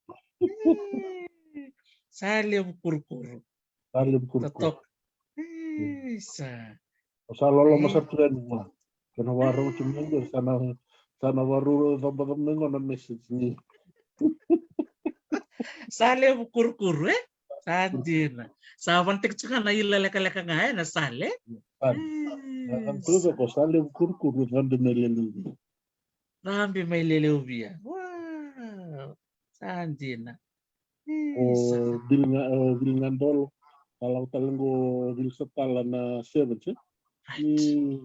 salim kurkuru totok sa lolo masar tuan mo kana waro tumengo sana waro mengo na message ni salim kurkuru sadina sa pantik juga na ilo leka nga na sale ang tuzo ko Sale bukurkur dabe may lelewia rambi may lelewia wow sadina Bilngandol kalau talenggo bil setala na 7 ni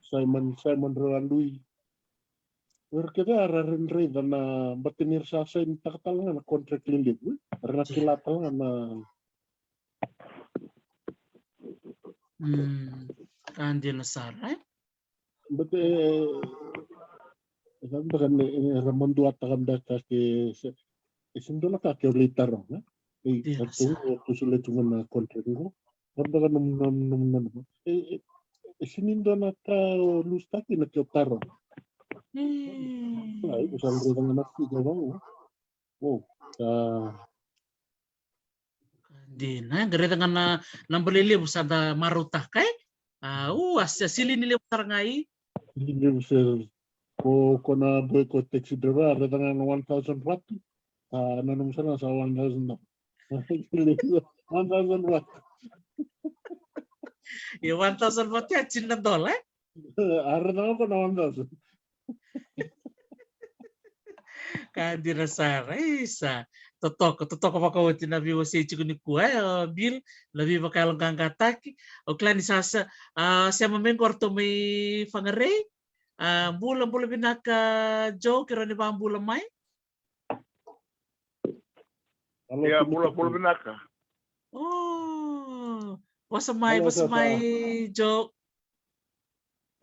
Simon Rolandui Berkeda ararin reda na batinir sa in takatalangan na kontrak lindip karena kilatalangan na kandi na sara bate kan ramon dua takam daka ke isindola ka ke litarong na Ito sulit cuma na kontrak ko. Kada ka num isinindo na ka lustaki na kyotaro. Ay, usal rin ang anak ko gawa. Oh, di na gare dengan nambelili usada maruta kai asya sili nili tarangai hindi sir ko na boy ko taxi driver ada dengan 1,000 watt. Nanong sana sa 1,000 na. 1,000 watt. Ya 1,000 baht ya $1. Ada nang ko naman daw. Kadira Sara, isa. Totoko pakawati na biwa sa ichi ni kuya, Bill, labi bakal ganggataki. O klani sasa, siya mamin kwarto may fangare, bula binaka Joe, kira ni ba ang bula may? Ya, bula binaka. Oh, wasa Halo, may Joe.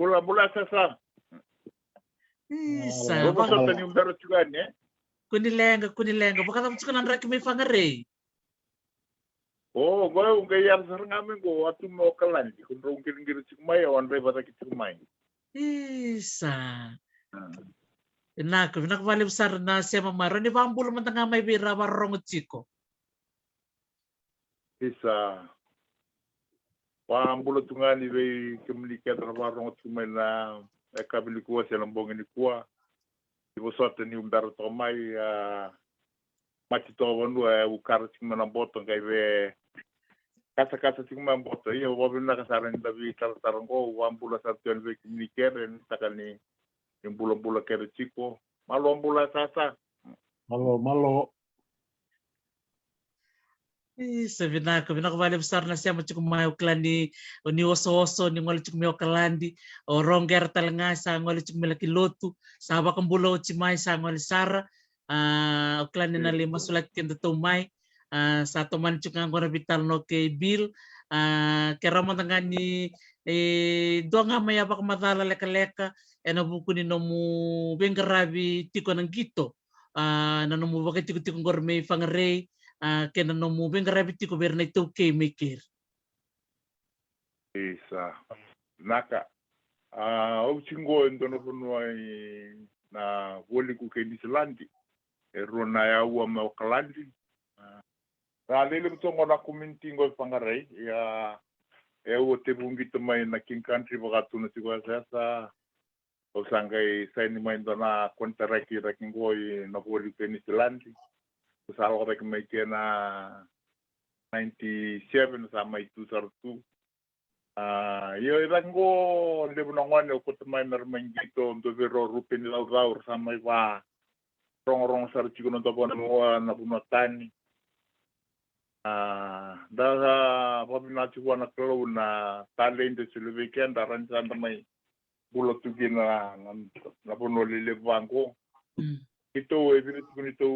Bula sasa. Isa. Baka sa tanyong darot juga niya. Kunilenga. Baka tapos ko nang raki may fangare. Oh, gue gayam sarang amin go atu mo kalan. Kung rong kiring may awan bay bata kita may. Isa. Nak balik besar na siya mamaro ni bambulo man tanga may bira warong chiko. Isa. Pambulo tungan ni bay komunikat warong tumay na kabili kuwa siya lambong ni kuwa. Ibo sorte ni daro to may mati to wonu ukar sing manamboto kay be kasa sing mamboto iyo wabil na kasaran dabi tarang ko wambula sa tuan be komunikeren takani yung bulo kere chiko malo ambula sasa malo Sabi na balik besar na siya macam mayo klani ni oso ni ngol cuk meo kalandi o ronger talanga sa ngol cuk melaki lotu saba kambulo cimay sa ngol sara o klani na lima sulat kendo tumay sa toman cuk ngor vital no ke Bill kera matanga ni doa nga may abak matala leka eno buku ni nomu bengarabi tiko nang gito na nomu bakit tiko ngor may fangare kena nomu bengarabi tiko berna itu ke mikir. Isa naka au chingo ndono funwai na woli ku ke Islandi rona ya wa ma kalandi lele butongo na community ngo pangarai ya o te bungi mai na king country bagatu na sigwa sasa o sangai sai ni mai ndona kontaraki rakingoi na woli ke Islandi usalo rek mai kena 97 sama itu sartu yo irango lebunangan ko temay narmang gito ndo vero rupin laur sama iba rong sar chigo no tapon mo na bunatani daga babina chigo na klo na talent silveken daran san mai bulot tugina na bonoli levango ito ebinit kunito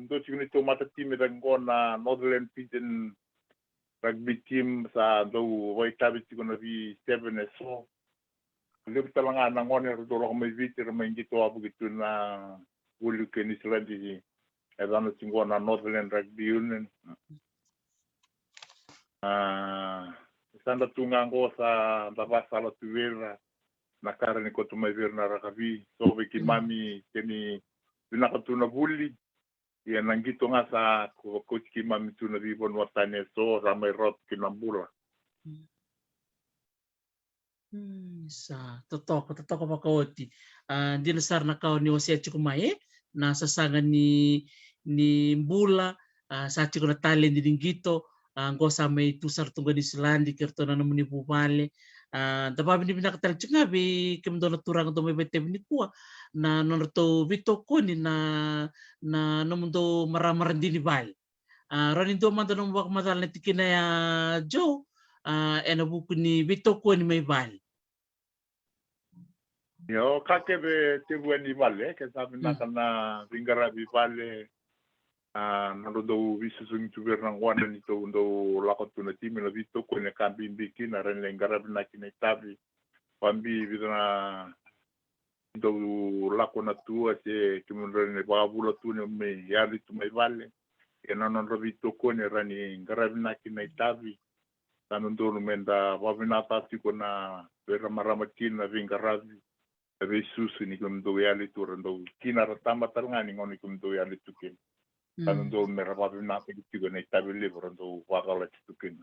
ndo chigo nito matati merango na Northern Pigeon rugby team sa do way tabi ko na vi 7SO lip talanga na ngone ro do may vitir may gito abu gitu na ulu ke ni Islandi edano tingo na Northern Rugby Union sanda tunga ngo sa baba sala tuwera na karani ko tumay ver na rakabi so ki mami keni pinakatuna bully ya nangito nga sa coach ki mami tu na ribon watane so ramay rot kinambula. Sa totoko pakawati. Di nasar na kao ni Osia Chukumaye na sasangan ni Mbula sa chiko na tali ni Dingito ngo sa may tusar tunga ni Silandi kerto na naman ni Bubale. Dapabi ni binakatal chunga bi kemdo na turang to may bete ni kuwa na nonato vito ko ni na namundo maramar din ni Bal. Ronin do man tanong wak matal na tikina ya Joe ena buku ni vito ko ni may Bal. Yo kakebe tibu ni Bale ke sabi na kana bingara bi Bale narudo visu sung tuber nang wana nito ndo lakot tu na timi na vito ko ni kambi biki na ren lengara na kinitabi pambi bidana do lako na tua se kimunre ne babula tu ne me yali tu mai Vale e non rovito ko ne rani garabina kinitabi tanundo menda babina tati ko na vera maramatin na vingarabi resusu ni kundo yali tu rando kinara tama tarngani ngoni kundo yali tu kin tanundo mera babina tati ko na itabi libro rando wakala tu kin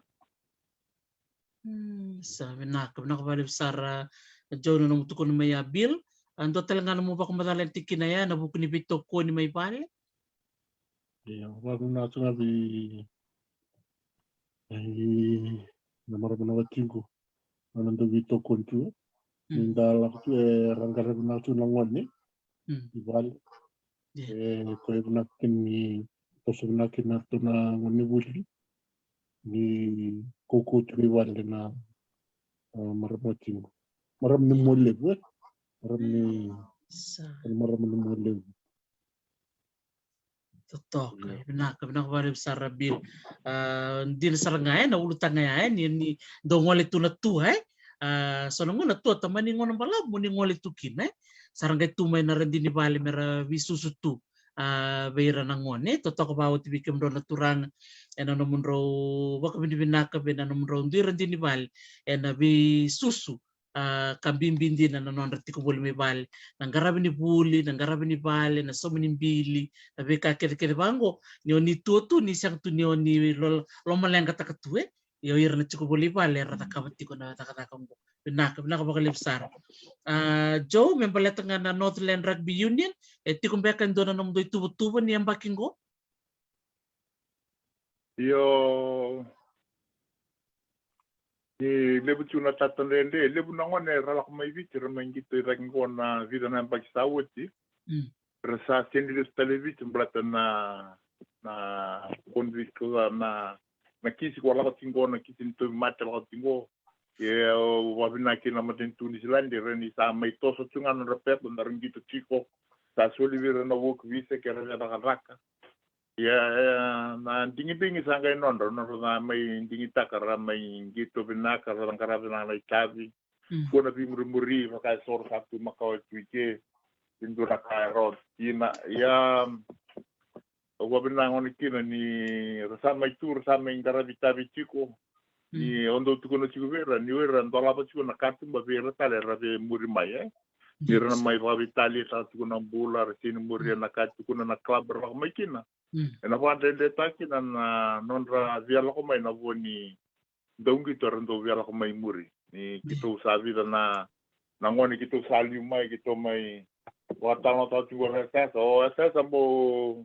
sabi na kabalik besar Joe na mutu ko na may Bill ando talaga mo ba kung madalang tikin na yan nabuko ni Vito ko ni may Vale? Yeah, bago na ito nga Ai namara mana cinco. Anando vito contu. Mm. Ninda laktu rangkara guna tu nangon ni. Ibal. Ko ibnakin ni tosubnakin na tu na ngoni buli. Ni koko tu ibal na marama cinco. Maram ni mole buat. Maram ni mole. Totok, benak balik besar bil. Din sarangay na ulutang ngayon ni dongwali tu na tu so nang na tu tamani ngono bala muni ngoli tu kin sarangay tu may narandi ni bali mera visusu tu beira nangone totok bawat bikem do naturang ena nomun ro baka binaka bena nomun ro ndirandi ni bali ena bi susu kambimbindi na non rati ko boli me bali nang garabi ni buli nang garabi ni bali na so mini bili tapi kakek bango ni oni tu ni sang tu ni oni lo maleng kata ketue yo irna cukup boli bali rata kabati ko na kata kambo benak bakal besar Joe membalet tengah na Northland Rugby Union tikum bekan dona nom do tubo ni yang bakingo yo ni lebu tuna tatan rende lebu nangon ralak mai vitir main gitu rango na vida na pakisawati rasa sendiri televis belatan na konvis ko na kisi ko la tingo na kisi to mata la tingo ye wabina kina matin New Zealand reni sa mai to so tunga no repet na gitu chiko sa solivira na wok vise ke ra raka ya na dingi sangay nondo no na may dingi takara may gitu binaka sa langkara na may tabi ko na bimuri maka sor satu makaw tuike indura ka rod ina ya wabina ngoni kina ni rasa may tur sa may garabi tabi chiko ni ondo tuko no chiko vera ni vera ndola pa chiko na kartu ba vera tale rabe muri mai ni rana mai ba vitali sa tuko na bula sini muri na ka tuko na club ro mai kina ena wande taki na nonra viala ko mai na voni dongi torando viala ko mai muri ni kito sabi na ngoni kito sali mai kito mai wata no ta tuwa sa mo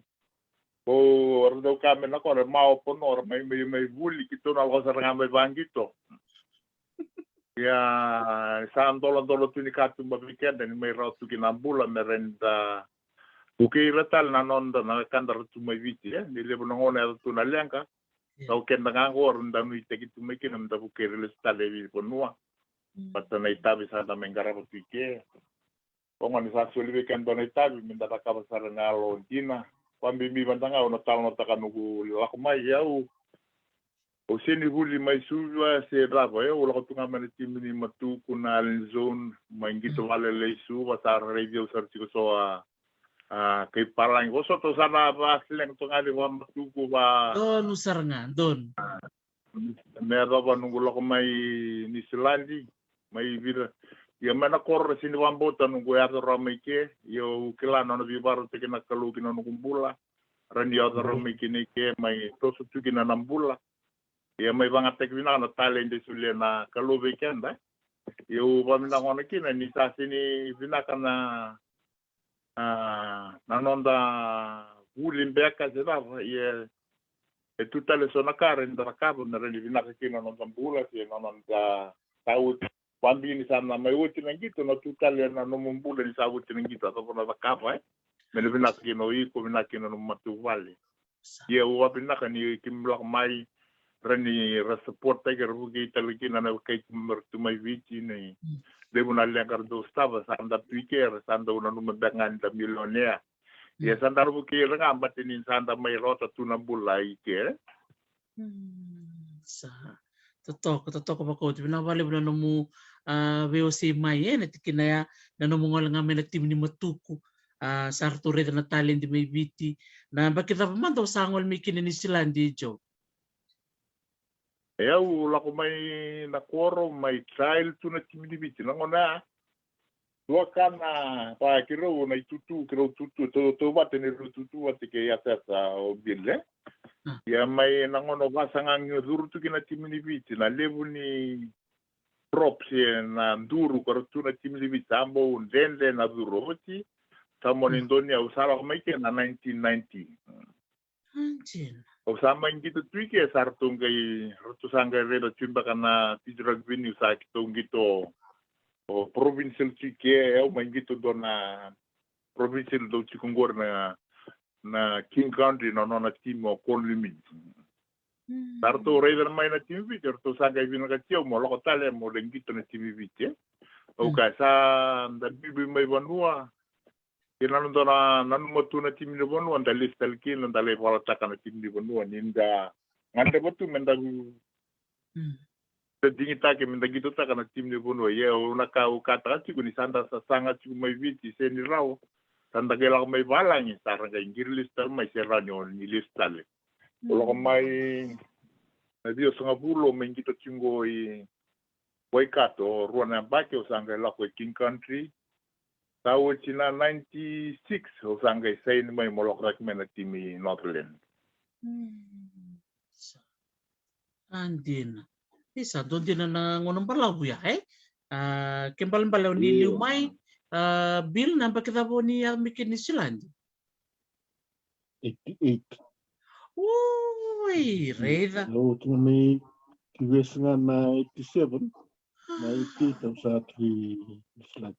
ordo kame na ko mau ponor mai vuli kito na ko sa ngamay bangito ya sandolo tuni katu mabikenda ni mai rautu kinambula merenda Buki retal na nonda na kandar tu mai viti ni lebu ngone tu na lenka tau kenda ngor ndanu iteki tu mai kinam da buki reles tale vi ponua patana itabi sa da mengara butike pongan sa sulibe kan dona itabi minda ka basar ngalo dina pambi mi bandanga ono tal no takanugu lakmai yau o sini buli mai suwa se bravo o lo tu ngamane timini matu kunal zone mangito vale leisu basar radio sartiko soa kay parang oso to sana ba silang to ngali wa matuko ba don usarnga don meron ba nung ulo ko may ni Silandi may vira ya mana kor sini wa bota nung ya to ramay ke yo kilano na bibaro te na kaluki na nung kumbula ran yo to ramay kini ke may to su tuki na nambula ya may banga tekvina na talent sulle na kalubi kenda yo ba mina ngona kina ni sa sini vinaka na nanonda ulimbeka zera ye tuta le sona karen da kabo na reli vinaka kina non tambula si nanonda taut pambi ni sana mai uti ngito na tuta le na no mumbula ni sa uti ngito to na kabo mele vinaka kino iko vinaka kino no matu vale ye wa vinaka ni kimblok mai rani support tiger bugi talkina na kay mertu mai viti ni devo na lengar do stava sanda piker sanda una numa dangan da milionea ya sanda buki nga batinin sanda may rota tuna bulai ke sa totok ba ko tibina wale bula nomu VOC mai na tikinaya na nomu ngol nga mena tim ni matuku sarto re na talent di may viti na bakita pa man daw sangol mikini ni Silandi jo eu la ko may nakoro may child tuna timini biti ngona dua kana pa kiro na tutu to batene tutu watike ya tata obile ya may nangono basangang zuru tu kina timini biti na lebu ni props na nduru ko tuna timini biti ambo ndende na zuroti tamoni ndonia usala ko may na 1990 O sama gitu tuike sartung kay rutusanga reda chimba kana tijrag vini sa kitong gitu o provincial tuike o mangito do na provincial do chikungor na King Country no na timo kon limit. Sarto reda mai na timi rutusanga vini ka tio mo loko tale mo lengito na timi vite. O ka sa da bibi mai vanua Kinano na nanu motu na tim ni bonu anda list talkin anda le wala takana tim ni bonu ninda ngande botu menda dingi take menda gitu takana tim ni bonu ye una ka ukata ci kuni sanda sa sanga ci mai viti se ni raw tanda gela mai balangi saranga ingir list mai serranyo ni list tale lo mai na dio sanga bulo mengito cingo i boykato ruana bake usanga la ko King Country Tahu Cina 96 usangay sa may molokrak na timi Northland. Andin. Isa doon din na ngunong balaw ya Kembali balaw ni Liumay Bill namba kita po niya mikin ni Silandi. 88. Uy, Reda. Lalu cuma may kiwes nga na 87, na 88 sa 3 Island.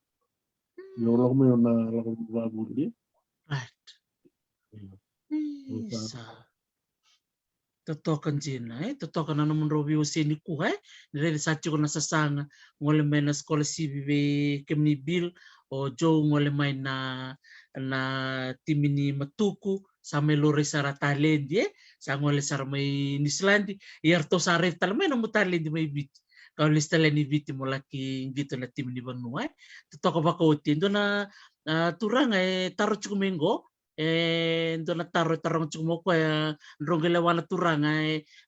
Yung lang mo yun na lakong bago din. Right. Isa. Totokan jina totokan na naman robi usini ku nire sachi ko nasasanga ngole may na skola sibi kemni Bill o Joe ngole may na timini matuku sa may lore sara talendi sa ngole sara may nislandi yarto sare talmay na mutalendi may bit kau listala ni biti mo laki gitu na tim ni banua totoko ba ko tindo na turang taro chukumengo ndo na taro tarong chukumoko ndrongele wana turang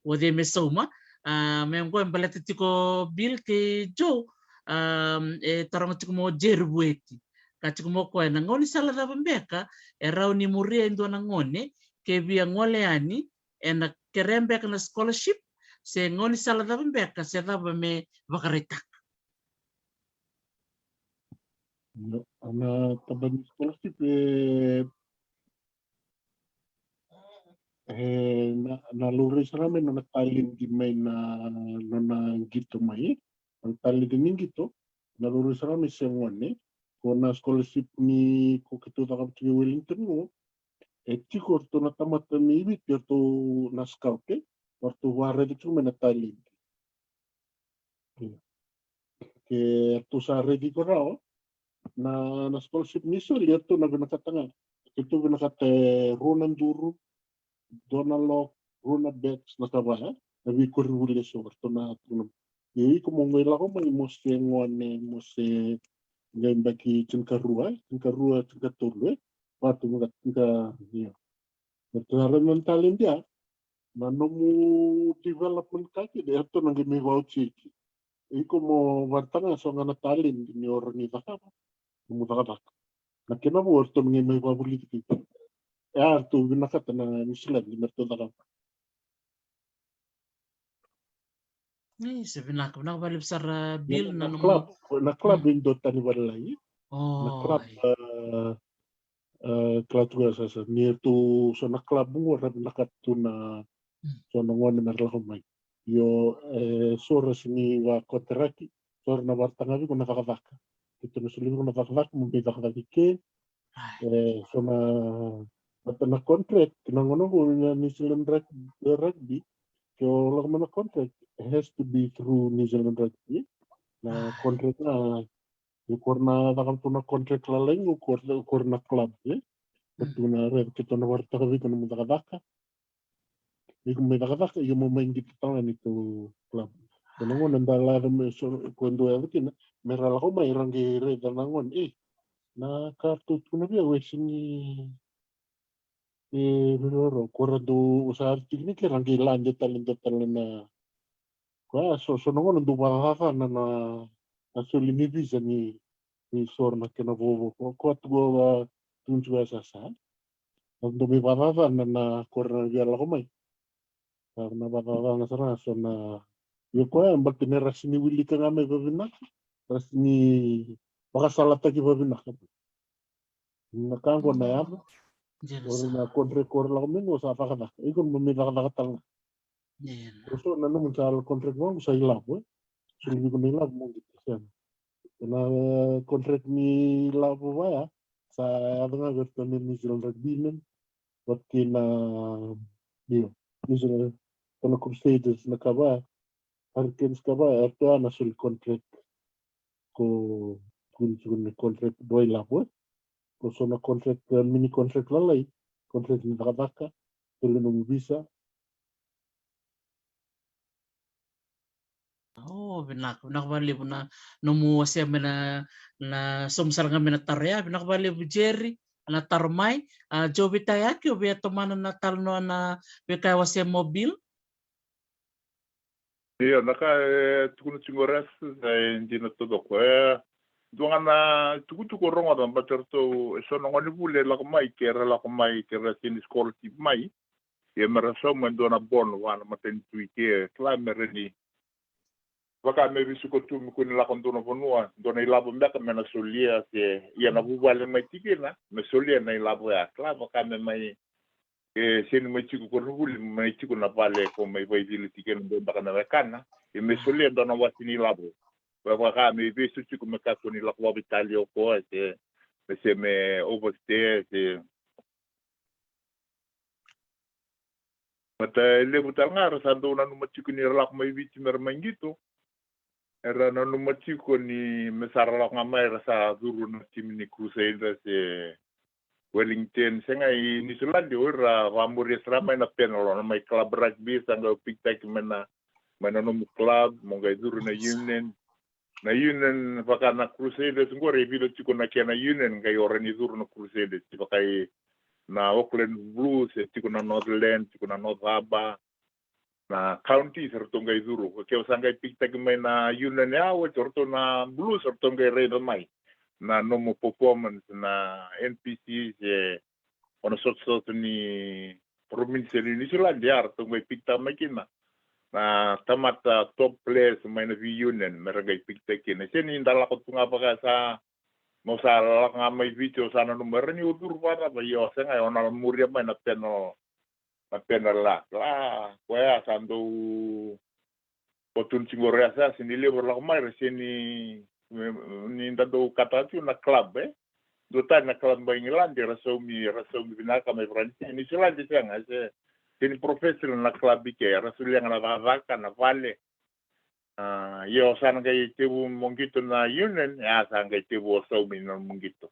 wade mesoma mengo embalete tiko Bill ke Joe tarong chukumo jerbueti ka chukumoko na ngoni sala da bembeka rao ni muria ndo na ngone ke bia ngole ani na kerembe na scholarship se ngoni sala da bembeka se da me vakaretak. No, ana taban scholarship na lures rame no natalin di may na no na gitu may ang tali din gitu na lures rame se ngone ko na scholarship ni ko kito takap ti Wellington mo chiko to na tamat ni ibit to na scout waktu wara itu cuma natalin ke to sa ready ko raw na scholarship ni so lihat to na binakatanga itu binakate Ronan Duru Donald Locke Ronald Bex na kabaya na bikuruli so to na yui ko mo ngela ko may mose ngone mose ngayon baki cengkarua cengkaturwe patu mga niya Nagkaroon ng talent dia nanomu development kaki dia to nang gimi vouchiki iko mo vartanga so nga natalin ni orang ita ka mo taka na kinabo to ngimi vouchiki to binakata na mislan di merto taka Sabi na balik sa Bill na club indo tani walay na club club sa near to so na club mo ra nakatu na so na ngone merla may yo soras ni wa kotraki sor na vartanga ko nakakavaka ito na sulim ko nakakavaka mo nakakavaki ke so na contract na ngono ko na New Zealand rugby so lang mo na contract has to be through New Zealand rugby na contract na yung na takam to na contract laleng na club ito na red kito na vartanga ko na nakakavaka Iko may nakakaka, yung mo may hindi tangan ito club. Kanangon, nandala na kwento yung akin, meral ako may rangi red nangon, na kartut ko na biya, wesin ni Miroro, kurado sa artik rangi lande talent na, kaya so nangon, nando makakaka na sulinibisa ni Sor na kinavovo ko, kuat go tunjua sasa, nando may makakaka na kurang biya ako may. Karena bakal ngasara so na yoko yang bertine rasini wili ka ngame babinak rasini baka salat lagi babinak nakang ko na yam Orang na kontrak lang mingo sa fakana. Ikon mamila ka nakatang. Terus nanu mencari kontrak mo sa ilab. Sulbi ko nilab mo gitu siya. Na kontrak ni ilab ba ya. Sa nga gusto ni Nigel Ragbinen. Wat kina dio. Nigel kono Crusaders na kaba. Hurricanes kaba. Erto na sul kontrak ko kun kontrak do ilab. Ko na kontrak mini kontrak lalai. Kontrak ni nakataka. Tuloy nung visa. Binakabali mo na numuwa siya na sumsar nga minatarya, binakabali mo Jerry, na tarmay, Joby Tayaki, o biya tumano na talno na bikawa siya mobil? Iya, naka tukun cingores hindi na tudok. Duangan na tuku rongo dan baterto so ngoni bule la kumai kera sini scholarship mai. Ya meraso mendona bon wana maten tuike kla mereni. Waka me bisu ko tu ko la kondono bonua dona ilabo mbeka mena solia se ya na bubale mai tikena me solia na ilabo ya kla waka me mai sini mai tiku ko rubuli mai tiku na vale ko mai vai dili tikena do baka na kana e me solia dona watini ilabo waka me bisu tiku me ka ko ni la ko vitalio ko se me overstay se mata le butanga rasando na no matiku ni la ko mai viti mer mangito era na no matiko ni mesara nga mai rasa duru na tim ni Crusaders Wellington senga ni Sulandi ora ramuri serama na penalo na mai club rugby sanga piktak mena no club monga duru na union baka na Crusaders ngore bilo tiko na kena union ga yore ni duru na Crusaders baka na Auckland Blues tiko na Northland tiko na North Harbour na county serto ngai duru ke sangai pikta ke na union ya o serto na blue serto ngai redo mai na nomo performance na NPC je ono sot ni province ni Selandia serto ngai pikta mai kina na tamata top players mai na union meragai pikta ke na seni ndala ko tunga baka sa mo sa nga mai video sana numero ni udur para ba yo sengai ona muria mai na peno la wea sando potun cingore asa sini lebor la mai sini ni dado kata tu na club dota na club ba England rasomi binaka mai Francis ni Selandia sanga sini professional na club ke rasul yang na vaka na vale yo sana ga tebu mongito na union ya sana ga tebu rasomi na mongito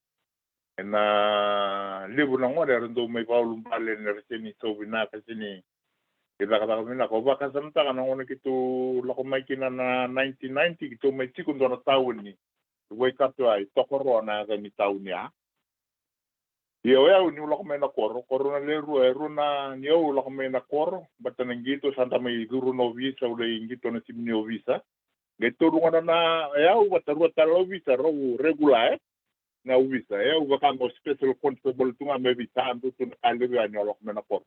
na libu na ngore ndo mai Paulo Mbale na sini sobina ka sini kita kata mina ko baka santa kana ngone kitu lako mai kina na 1990 kitu mai tiku ndo na tahun ni wake up to ai tokoro na ga mi tahun ya yo ya ni lako mai na koro na leru na ni yo lako mai na koro batana ngito santa mai guru no visa ule ngito na simni visa geto ngona na ya u bataru talo visa ro regular na visa uga kamo special constable tunga me visa antu tun kalbi ani olok mena por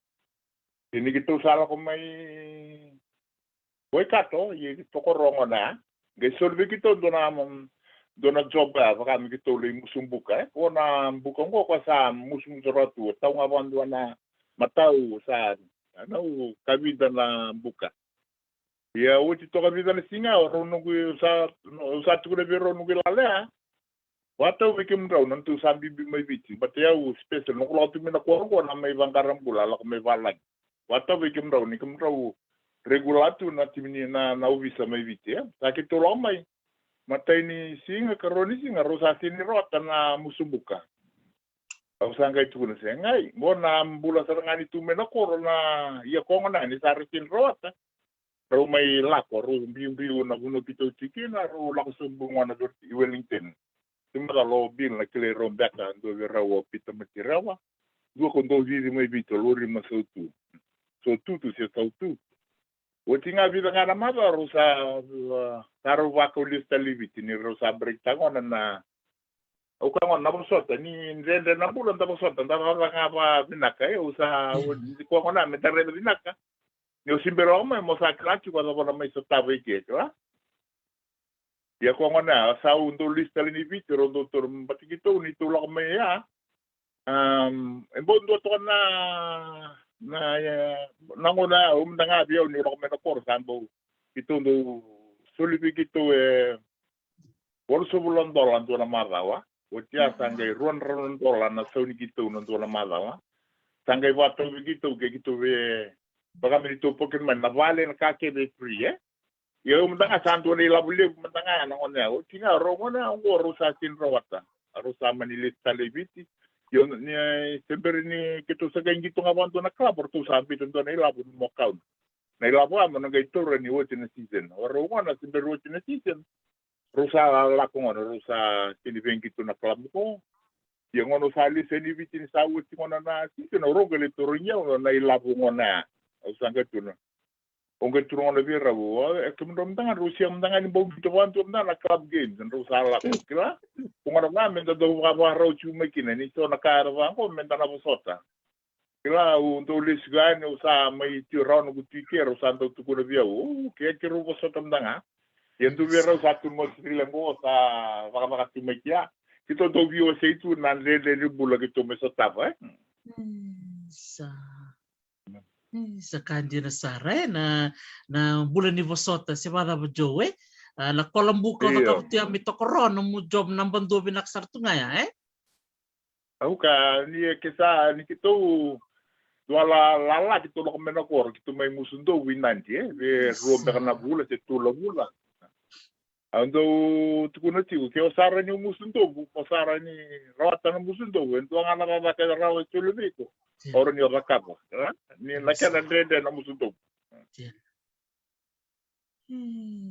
ini gitu sala ko mai boy kato ye to ko rongo na ge solve kito dona job ba ka mi kito le musumbuka ona buka ngo ko sa musum joratu taunga bandu na matau sa na u kabida na buka ya uti to kabida na singa ro nungu sa tu biro nungu lale wata wikim raw nantu sambi bi mai biti batya u special no ko tu mina ko na mai bangaram bula la mai valag wata wikim raw ni kum raw regulatu na timini na visa mai biti ya sakit to mai matai ni singa karoni singa rosa sini rota na musumbuka au sanga itu na sengai bona bula sarangani tu mena korona ya ko na ni sarikin rota raw mai lako ro biu na buno pito tikina ro la sumbunga na dorti Wellington Timba lo bin la kile rombeka ndo verawa pita matirawa. Dua kondo viri mai bito lori masautu. So tu se sautu. Wotinga vida ngana mata rusa taru wako lista liviti ni rusa breaktangon na ukangon na bosota ni ndende na bula nda bosota nda ngapa binaka usa ko ngona metare binaka. Yo simbero mai mosakrati kwa bona mai sotava iketwa. Ya ko ngona sa undo lista ni vitro doctor batikito ni tulak me ya Embon do to na nangona umdanga biyo ni ro mena kor sambo itu do sulipi gitu bolso bulan dolan do na marawa utia sangai ruan dolan na sauni gitu no do na marawa sangai wato gitu we baka itu pokin man na vale na kake de free yo umdanga santo ni labule umdanga na ona o tinga ro ngona ngo rusa sin rawata rusa manilis talibiti yo ni sempre ni gitu sagang gitu ngawanto na club or tu sabi to na ilabu mo count na ilabu amo na gaito ni watch na season or ngona sempre watch na season rusa la ko ngona rusa tinibeng gitu na club ko yo ngono sali seni vitin sa wuti ngona na season ro gele to rinya na ilabu ngona usanga tuno onge tuno na vira wo ekemdom tanga rusia mtanga ni bogi to wantu na club games and rusa la ko kila ngona na menda do wa ro chu makina ni to na karwa ko menda na busota kila undo lisgani usa mai ti rono ku ti kero santo tu ko via o ke ro busota mtanga yendu vira satu mo silengo sa vaka tu makia kito do vio seitu na le bula kito mesota va sa kandi na sare na bulan ni Vosota si Mara Joe na kolambuka na kautia mitokorono mo job ng bando binaksar tu ngaya Auka ni kesa ni kito wala lala kito lo menakor kito may musundo winanti be rombe na bula se tulo bula ando tukuno ti ke osara ni musundo bu osara ni rawata na musundo endo ngana baba ke rawo tulo biko oro ni rakabo ni lakana ndende na musundo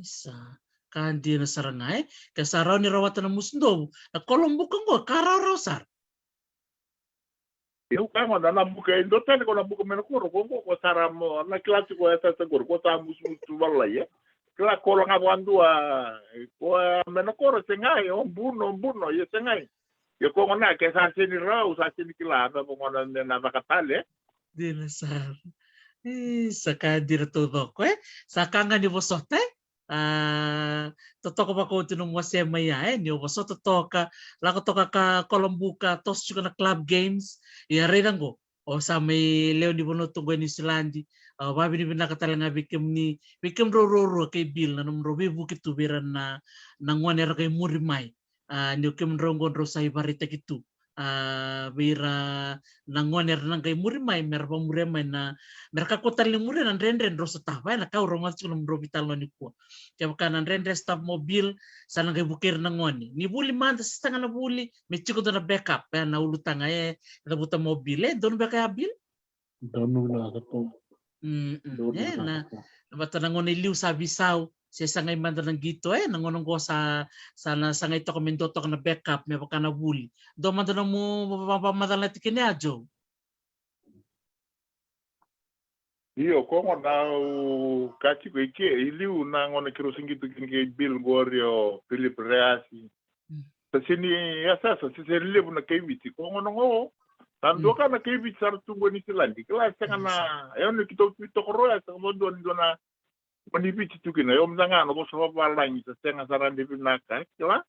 sa kandi na sarangai kasaraw ni rawatan na musundo na kolombukan ko kararosar eu kama na buka endo tane ko na buka menakor ko sara mo na klase ko esa seguro ko ta musundo wala ye kila kola ngabandua ko menakor sengai buno ye sengai yo ko ngona ke sa sini rau sa sini kila ba ngona na bakatale dinasar sa kadir todo ko sakanga ni Vosota totoko ba ko tinong wasema ya ni Vosota toka la ko toka ka Kolombuka tos juga na club games ya redango o sa may leo ni bonoto go ni Silandi babi ni binakatalanga bikem ro kay bil na numrobi bukit tubiran na nangwanera kay murimay ni kem rongon ro sa ibarita gitu bira nangwaner nang kay murimay merpa murimay na merka ko taling murin nan renden ro sa tapa na ka rongon sa numrobi talo ni ko kaya kanan renden stop mobil sa nang kay bukir nangwani ni buli man sa tanga na buli may chiko do na backup na ulutanga nabuta mobil don ba kaya bil Donu na to. na bata nangon iliw sa bisaw siya sangay manda ng gito nangonong ko sa sangay to komendo to na backup may baka na buli do manda nang mo mapamadala tikini ajo iyo ko na kachi ko ike iliu na ngona kiro singito kinge bil gorio Philip Reasi sa sini asa sa sirlibu na kay witi ko ngono tando ka na kay witi sa tungo ni Silandi kala sa na ayon kito ko roya sa mo do na manipit tu kina yom danga no so pa lang sa senga saran di pinaka kila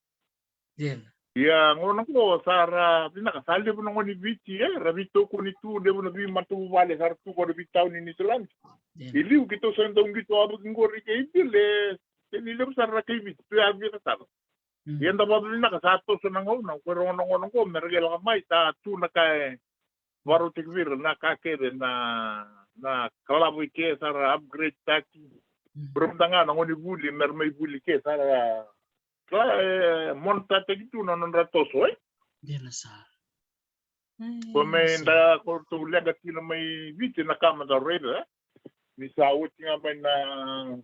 ya ngono ko sara pinaka salde po ngoni biti rabito ko ni tu de mo bi matu wale sar tu ko bi taw ni Silandi iliu kito sa ndong gito abu ngori kay bile nilem sara kay biti tu abi ka sar yenda ba bi naka sa to sa ngono ko ngono ko mergel ka mai ta tu na kay waro tikvir na kake na kalabu ke sara upgrade taki berumtanga ngoni buli mermai buli ke sara monta te gitu non ratoso dinasar komenda ko to lega tino mai vite na kama da rede ni sa uti nga ba na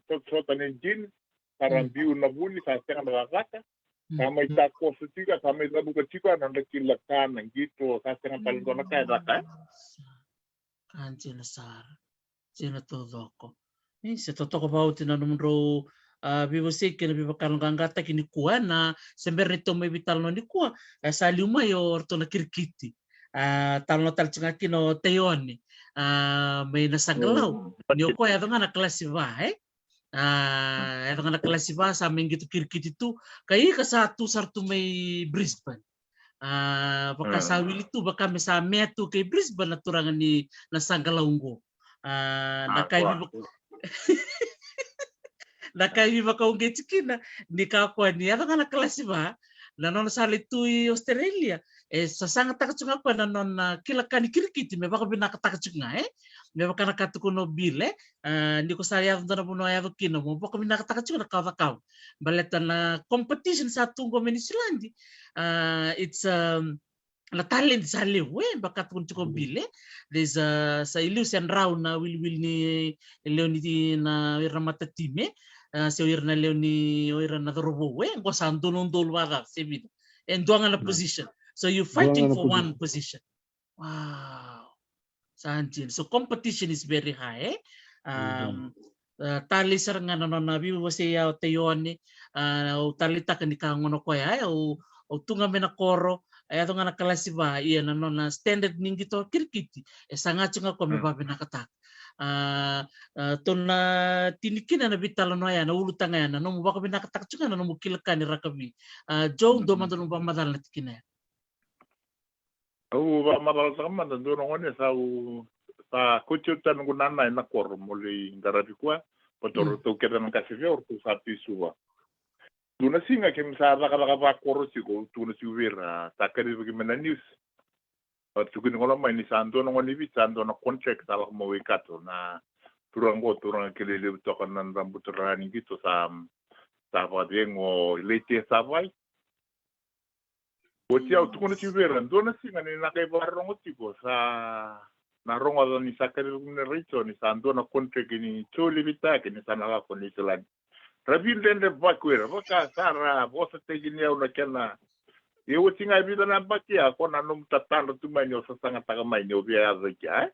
tot engine parambiu na buli sa tenga na kaka kama ita ko sutika kama ita buka chika na kilakan gitu sa tenga palgo na kaya daka kan dinasar sino todo ko se totoko pa uti na numero bibosik na bibakal ngangata kini kuha na sember nito may vital no ni kuha sa luma yo orto na kirkiti talo tal tsinga kino teyoni may nasagalaw ni ko ya nga na klasiba ito nga na klasiba sa aming gitu kirkiti tu kay ka sa tu sartu may Brisbane Baka sa wili tu baka mesa metu kay Brisbane na turangan ni Nasangalaungo. Nakai baka unge chikina ni kakwa ni ato kana klase ba nanon sali tu Australia sa sanga takachunga kwa nanon kilakani kirikiti me baka binaka takachunga me baka nakatukuno bile ni ko sali ato na puno ato kino mo baka binaka takachunga kawa baleta na competition sa tunggo Menisilandi it's na talent sa lewe baka tukun chuko bile there's sa illusion round na will ni leoniti na ramata time si oir na leoni oir na robo we ko santo non dolwaga sebit and doang na position so you fighting for one position. Wow, sanjin, so competition is very high. Tali sarangan non nabi wasi ya teyoni o talita kan ikangono ko ya o tunga mena koro ay ato nga nakalasi ba iya nanon na standard ningi to kirkiti sangat nga ko mebabe nakatak tona tinikina na bitalo no ya na ulutanga ya no baka binakatak juga no mukilkan ni rakami Joe do man do ba madal natikina ba madal sama do no ngone sa kuchutan gunana na kor muli ngarabi kwa potor to kedan kasivyo orto sa pisua tuna singa kem sa raka kor siko tuna siwira takari bagaimana news tukun ngola mai ni sando no ngoni bi sando na contract ala mo wikato na turang kelele to kanan rambut rani gitu sa padengo lete savai Otia tukun siwira ndona singa ni na kai barongo tipo sa na rongo ni sakari ni rito ni sando na contract ni choli bitake ni sana ko ni selan rabin dende bakwera baka sara bosa tegini au na kana Yo tinga vida na bakia ko na num tatando tu manyo sa sanga taga manyo bia azakia.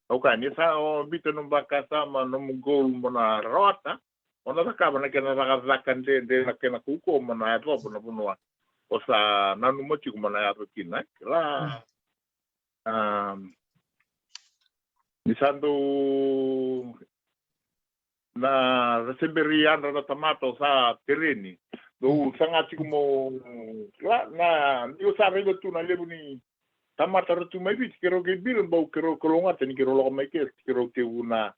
Okay, ni sa o bito num baka sama num gol mona rota. Ona ka na kena zakan de na kena kuko mona ro bona bunwa. O sa na num mo tiku mona ya kina. La ni sando na resemberian na tomato sa terreni. Do sangat como na dio sa rego tu na lebu ni tamata tu mai bit kero ke bir bau kero kolonga tani kero lo mai ke kero te una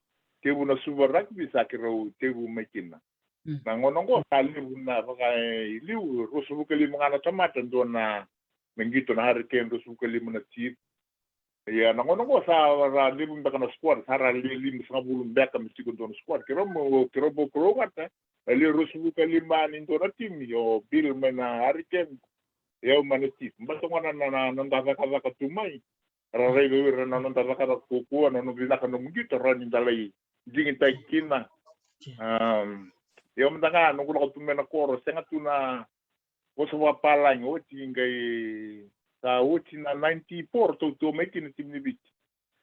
super rugby sa kero te u mai kina na ngono ngo kali una baka liu rosu kali mangana tamata do na mengito na har ke rosu kali mona tip ya na ngono ngo sa ra lebu baka na squad sa ra lebu sa bulu baka mi siko do squad kero bo kolonga ta ali rosu kali mani do na tim yo bil mena hariken yo manati mbaso ngana na nanda ka tumai ra rego na nanda ka ku na no bila ka no mungito ra ni dalai dingin tai kina yo mtanga no ko tumena koro senga tuna oso wa palang o tingai sa uti na 94 to make in tim ni bit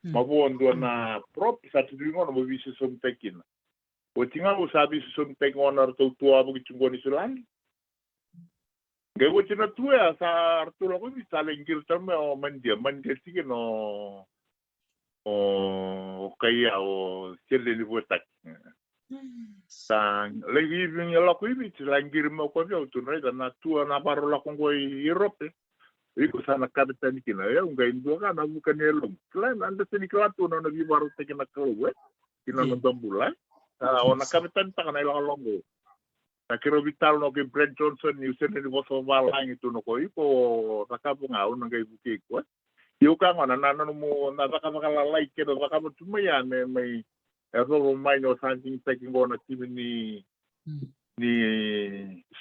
mabondo na prop sa tudingo no bisu som tekina o tinga o sabi som tekona to abo kitungoni sulan Gawa tina tua sa Arturo ko bisa lengkir tama o mandia sige no o kaya o sele ni botak sa lagi bin la ko ibi lengkir mo ko yo tu na na tua na baro la ko Europe iko sana kapitan kina ya unga indo ka na bukan elong selain anda sini kelatu no nabi baru tekena keluwe kina no tambula ona kapitan ta kana ila longo na kiro vital no ke Brent Johnson ni usene ni boso balang itu no ko ipo takapo nga una ngai buki ko yo ka ngona na no mo na takabakala like ke do takabo tumaya may ero mai no something taking on a team ni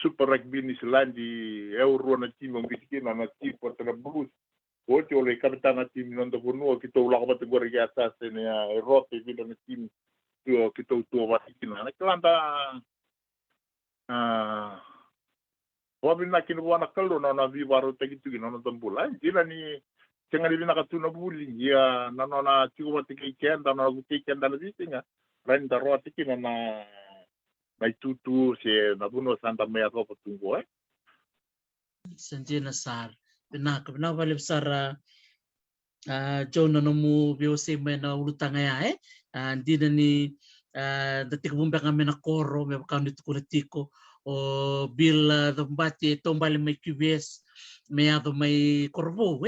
super rugby ni Selandi euro na team ng bikin na team for the blues o ti ole kapitan na team no do no kito ulah ko kategori atas ni rote video na team kito to wasikin na klanda wabin na kinuwa na kalo na vibaro tegitu na tambula jila ni tenga ni nakatuna buli ya na tigo watiki kenda na buti kenda na bitinga ran daro atiki na tutu se na buno santa mea ko patungo sanjena sar benak bena bale besar John no mu biose mena ulutanga ya dina ni detik bumbe kami na koro me bakam dito kunetiko o bil do mbati tombali mai QBS me ado mai korvo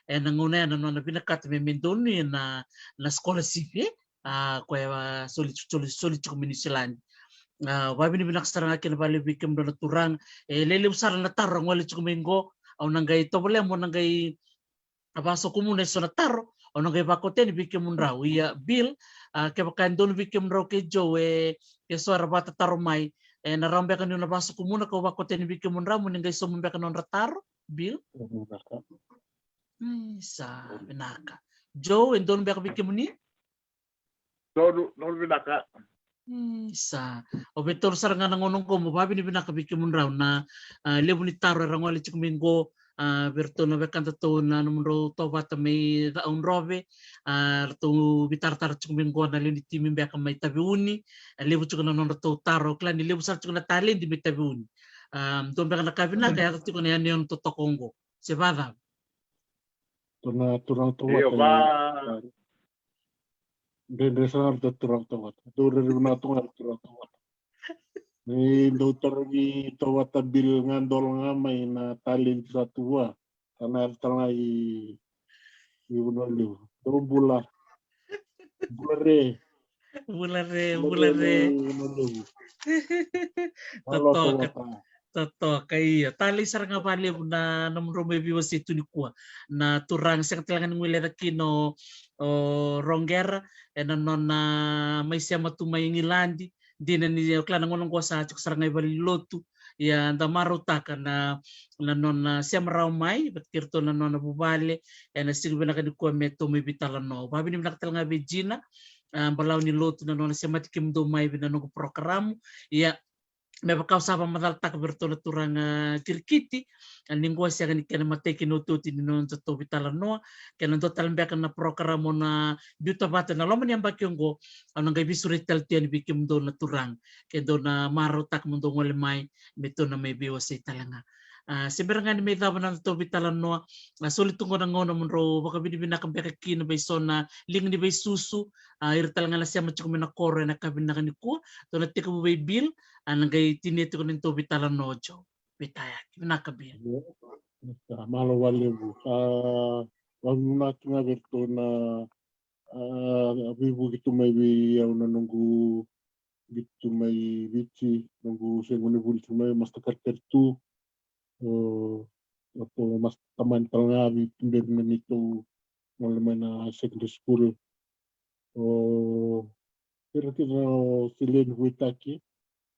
nanguna na nona binakat me mendoni na sekolah CV ko soli komunisilan wabini binak sarang akin bali bikem do turang lele usar na tarang wali chukumingo au nangai tobole mo nangai abaso komune so na taro au nangai bakoteni bikem munrau ia bil ke bakan don bikem munrau ke jo ke suara bata taro mai na rambe kan na baso komune ko bakoteni bikem munrau mo nangai so mumbe kan on taro bil sa binaka jo endon bek bikem ni no binaka sa o betul saranga ngonong ko mo babi ni binaka bikem munrau na lebu ni taro rangwali chukumingo berto na bekan to na numero to bata may daon robe to bitar chukumingo na lini timi beka may tabiuni lebu chukuna non to taro klan lebu sar chukuna talin di may tabiuni don beka na kabina kaya to chukuna yan yon to Kongo sebada Tuna turang to iyo ba Dendesar da turang to Dore na turang to Ni doktor ni tawata bil ngandol nga may na talin sa tuwa. Kana tanga i unoliu. Do bulare. bulare Unoliu. Malo tawata. Toto kaya tali sarang bali na nomro may biwas itu ni kuha na turang sa katilangan ng wila kino ronger non na may siya matumay ngilandi di na ni klan ngolong ko sa chuk sarang bali lotu ya nda marutaka na non na siya maramay bat kirto na non na bubale na siguro na kadikuha meto may bitala no babi ni naktal nga Virginia balaw ni lotu na non na siya matikim do may binanong program ya me bakau saba madal tak bertona turang kirkiti lingua sia kan kena mateki no tuti no to vitala no kena total mbeka na program na biuta bata na loman yang bakiongo anu ngai bisuri tel tian bikim do na turang ke do na maro tak mundo ngole mai beto na may biwa sa talanga sebenarnya may daban na to vitala no sulit tungo na ngono munro baka binibina kan beka kina bay sona ling ni bay susu ir talanga na siya machuko na kore na kabina kaniko to na tiko bay bil anagay tinito ko nito bitala nojo bitaya kinakabi Malo walebu. Wag na tunga berto na bibu gitu may yaw na nunggu gitu may bici nunggu seguni buli may mas takartertu atau mas taman talanga bitumber menito mulai na secondary school kira-kira silen huitaki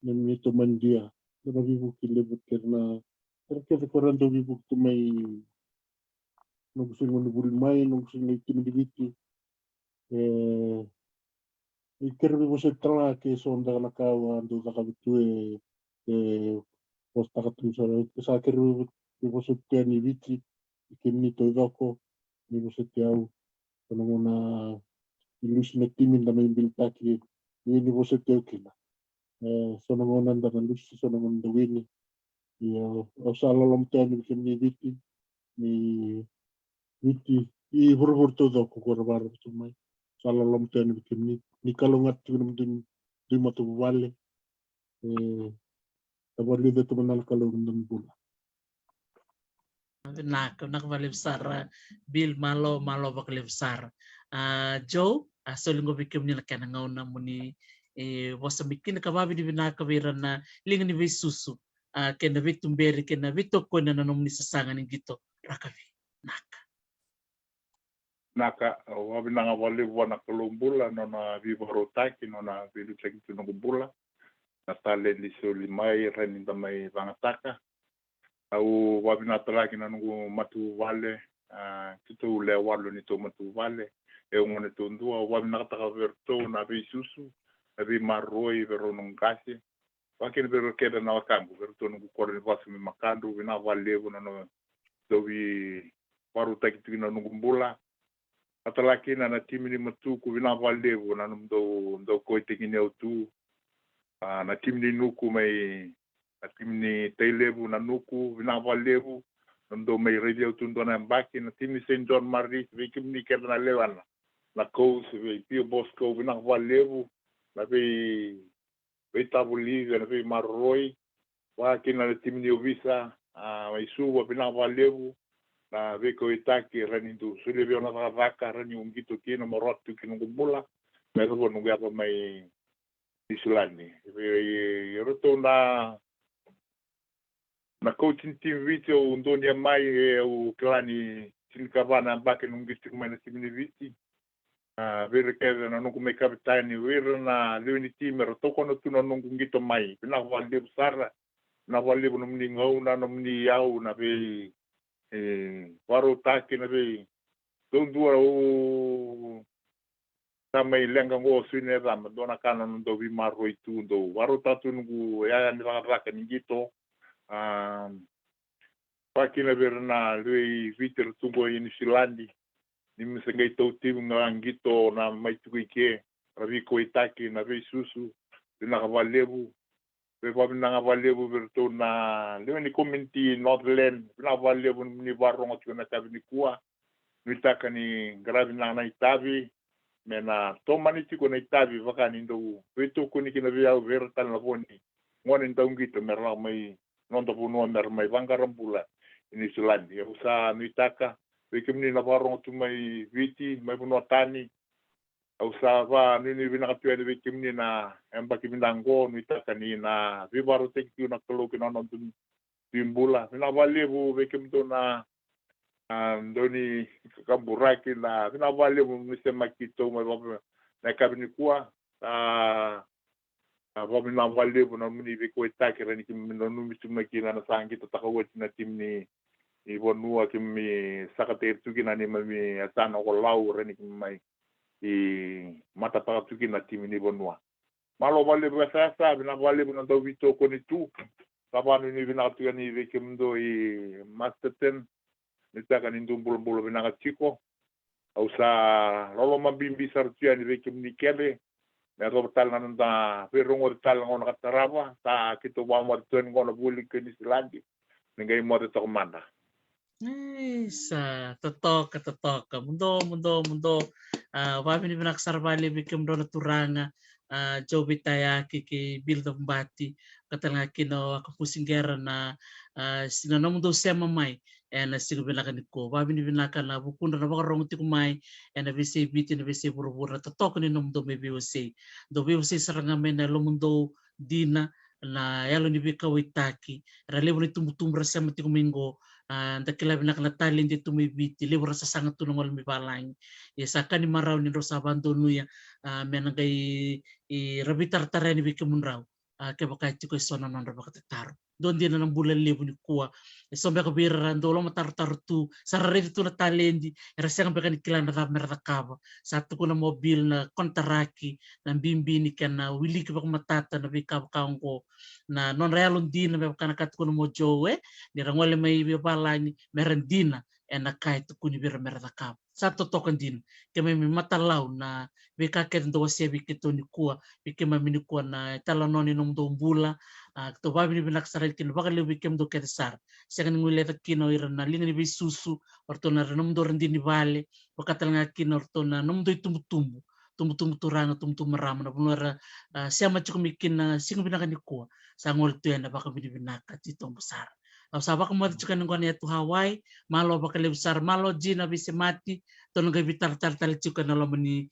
menito mandia na bibu kilebut karena kira-kira koran do bibu tu may nunggu seguni buli may nunggu seguni timidibiti ikir bibu setrala ke sonda na kawan do nakabitu posta katusara sakir bibu setiani bici ikimni to doko bibu setiau penunguna ilus netimin na may biltaki ini bibu setiau kina sonongonan dan lus sonongon dawini ya osalolom tiani ikimni biti ni biti I hur to doko korbar tumai salalom tiani ikimni ni kalongat tinum din dimatu wale tabali de tumanal kalong ng bula nak balibsar bil malo baklibsar Joe solingo bikim ni kana ngauna muni wasa bikin kababi di binakabiran na linga ni susu kena bitumberi kena bitoko na nanomni sasangan gitu rakabi naka wabi nanga wali wana kulumbula nona vivarotaki nona vilutaki tunungubula na tale lisoli mai reni damai vangataka au wabi natalaki na nungu matu wale tutu le walo ni to matu wale ngone tundua wabi nakataka verto na vi susu na vi maroi vero nungasi wakini vero keda na wakangu verto nungu kore ni vasu mi makandu vina walevu na no dovi warutaki tukina nungu mbula atalaki na timi ni matuku vina walevu na ndo koitekini au tu na timi ni nuku mai na timi ni teilevu na nuku vina walevu ndo mai radio tundo na mbaki na timi St. John Marie vikim ni kera na lewana na kous pio bosco vina walevu na vi tabulive na vi maroi kina le tim ni visa mai su wa pina wa levu na veko itaki rani tu sule vio na vaka rani ungito kina morotu kina kumbula me ko no ga mai islandi roto na coaching team video undonia mai o klani silkavana bake nungito mai na tim ni viti vere keve na nungu me kapitani vere na leuni team roto kono tu na nungu ngito mai pina wa levu sara na wale no mni ngau na no mni yau na be waro taki na be dua o tamai lenga ngo sine ram dona kana no do vi maro itu do waro tatu ngu ya ni raka ni gito pakina berna lui viter tungo in Silandi ni msengai to timu ngangito na mai tuike ravi ko itaki na be susu na walebu pe pa nanga valebu berto na le ni community Northland na valebu ni barongo tuna tabi ni kuwa nitaka ni gravi na itabi mena to maniti ko na itabi vakani ndo veto ko ni kina via verta na boni ngone ndongito merla mai nondo puno mer mai vangarambula ini Silandi ya usa nitaka vekimni na barongo tu mai viti mai puno tani usava nini vinakatua ni vikimni na embaki mindango nitaka ni na vibaro tektiu na kaloki na nondun timbula vinavalevu vikimto na ndoni kamburaki na vinavalevu misema kito mai na kabini kuwa vami na valevu na muni viko itaki rani kimi no misuma kina na sangi to takawati na timni ibonua kimi sakater tukina ni mami asana ko lau rani kimi mai mata para tuki na timi ni bonua malo vale basa bina vale bina do vito ko ni tu kabanu ni bina tu ni vekimdo master 10 ni taka ni ndumbul bulu bina chiko au sa lolo mambimbi sartia ni vekim ni kele na ro tal nanda perongo tal ngona katarava ta kito wa mo tuen ngona buli ke ni Silandi ngai mo to manda sa totoka mundo vami ni binaksarbali bikim do naturanga jobi tayaki ki bildo mbati katanga kino ako pusinggera na sinanom do sema mai na sigo binakan ko vami ni binakan na bukunda na bakarong ti kumai na bisi biti na bisi buru totok ni nom do biwse saranga men na lumundo dina na yalo ni bikawitaki ralevo ni tumbutumbra sema ti kumingo ndakila binakana talent tu mibiti lebra sa sangat tunong mi balang ya sakani maraw ni rosa abandono ya menangai rabitar tarani bikemun raw ke baka chiko sona non rabaka taro don dia nang bulan lebu ni kuwa sombe ko biran dolo matar tu sarare tu na talendi rasang baka ni kilan na merda kaba satu ko na mobil na kontaraki na bimbi ni kana wili ke baka matata na bika kaungko na non realon din na baka nakat ko mo jowe ni rangwale mai bipalani merendina ena kai tu kuni bir merda kaba satu token din ke mai matalaw na bika ket ndo sebi kitoni kuwa bike mamini kuwa na talononi nung dombula to babi ni binaksaral kin bakal bikem do kedesar sekan ngule ta kino iran na lingi bi susu orto na renum do rendi ni vale bakatal nga kino orto na num do tumbu turanga tumbu maram na bunora siama chukumikin na sing binakan ni kuwa sa ngol tu na bakal binaka titong besar sabak mo chukan ngone tu Hawaii malo bakal besar malo jina bisi mati to nga bitar tar chukan na lomani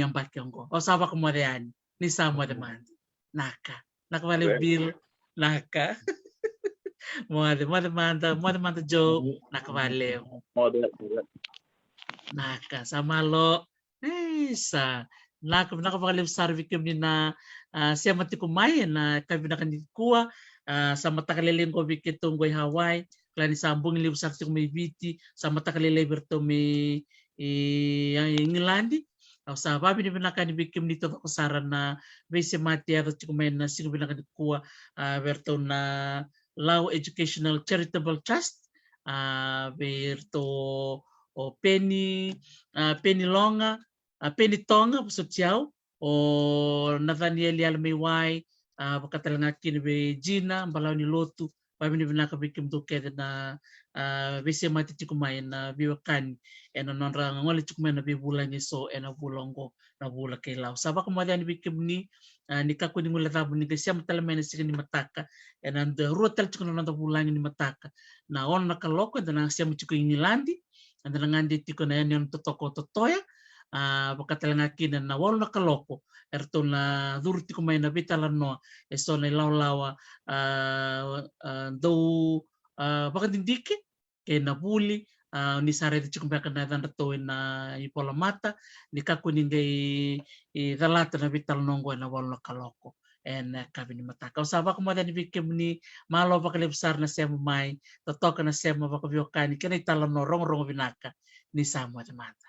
yang bakengko sabak mo yan ni sama deman naka nakawale bil naka mada manda jo nakawale naka sama lo sa nakawale sarvikem ni na siya mati kumain na kabinakan ni kuwa sa matakalilin ko bikitong goy Hawaii klani sambung libu sakti ko may biti sa matakalilay berto may England sa babi ni binakan bikim nito ko saran na base mati at kumain na sigo binakan kuwa berto na Lao Educational Charitable Trust berto o Penny Longa Penny Tonga sosial o Nathaniel Yalmewai bakatal nga kinbe Gina balaw ni Lotu Pami ni vinaka bikim duke na visi mati chikumai na biwakan ena nonra ngoli chikumai na bibulangi so ena bulongo na bula kailau. Saba kemudian bikim ni kaku ni ngula tabu ni kesiam talamene sigi ni mataka ena nda ruotal chikuna nonda bulangi ni mataka. Na on na kaloko dan siam chiku ingilandi dan ngandi tiko na yan totoko totoya bakatalangakin na wal na kaloko erto na durti ko may nabitala no eso na lawa do bakadindiki kay nabuli ni sare ti chikumba kana dan to na ipola mata ni kakuningay dalata na vital nongo na wal na kaloko en kabini mataka usaba ko madan bikim ni malo bakalibsar na siya may totoka na siya mabakabiyokani kanay talam no rong binaka ni samo mata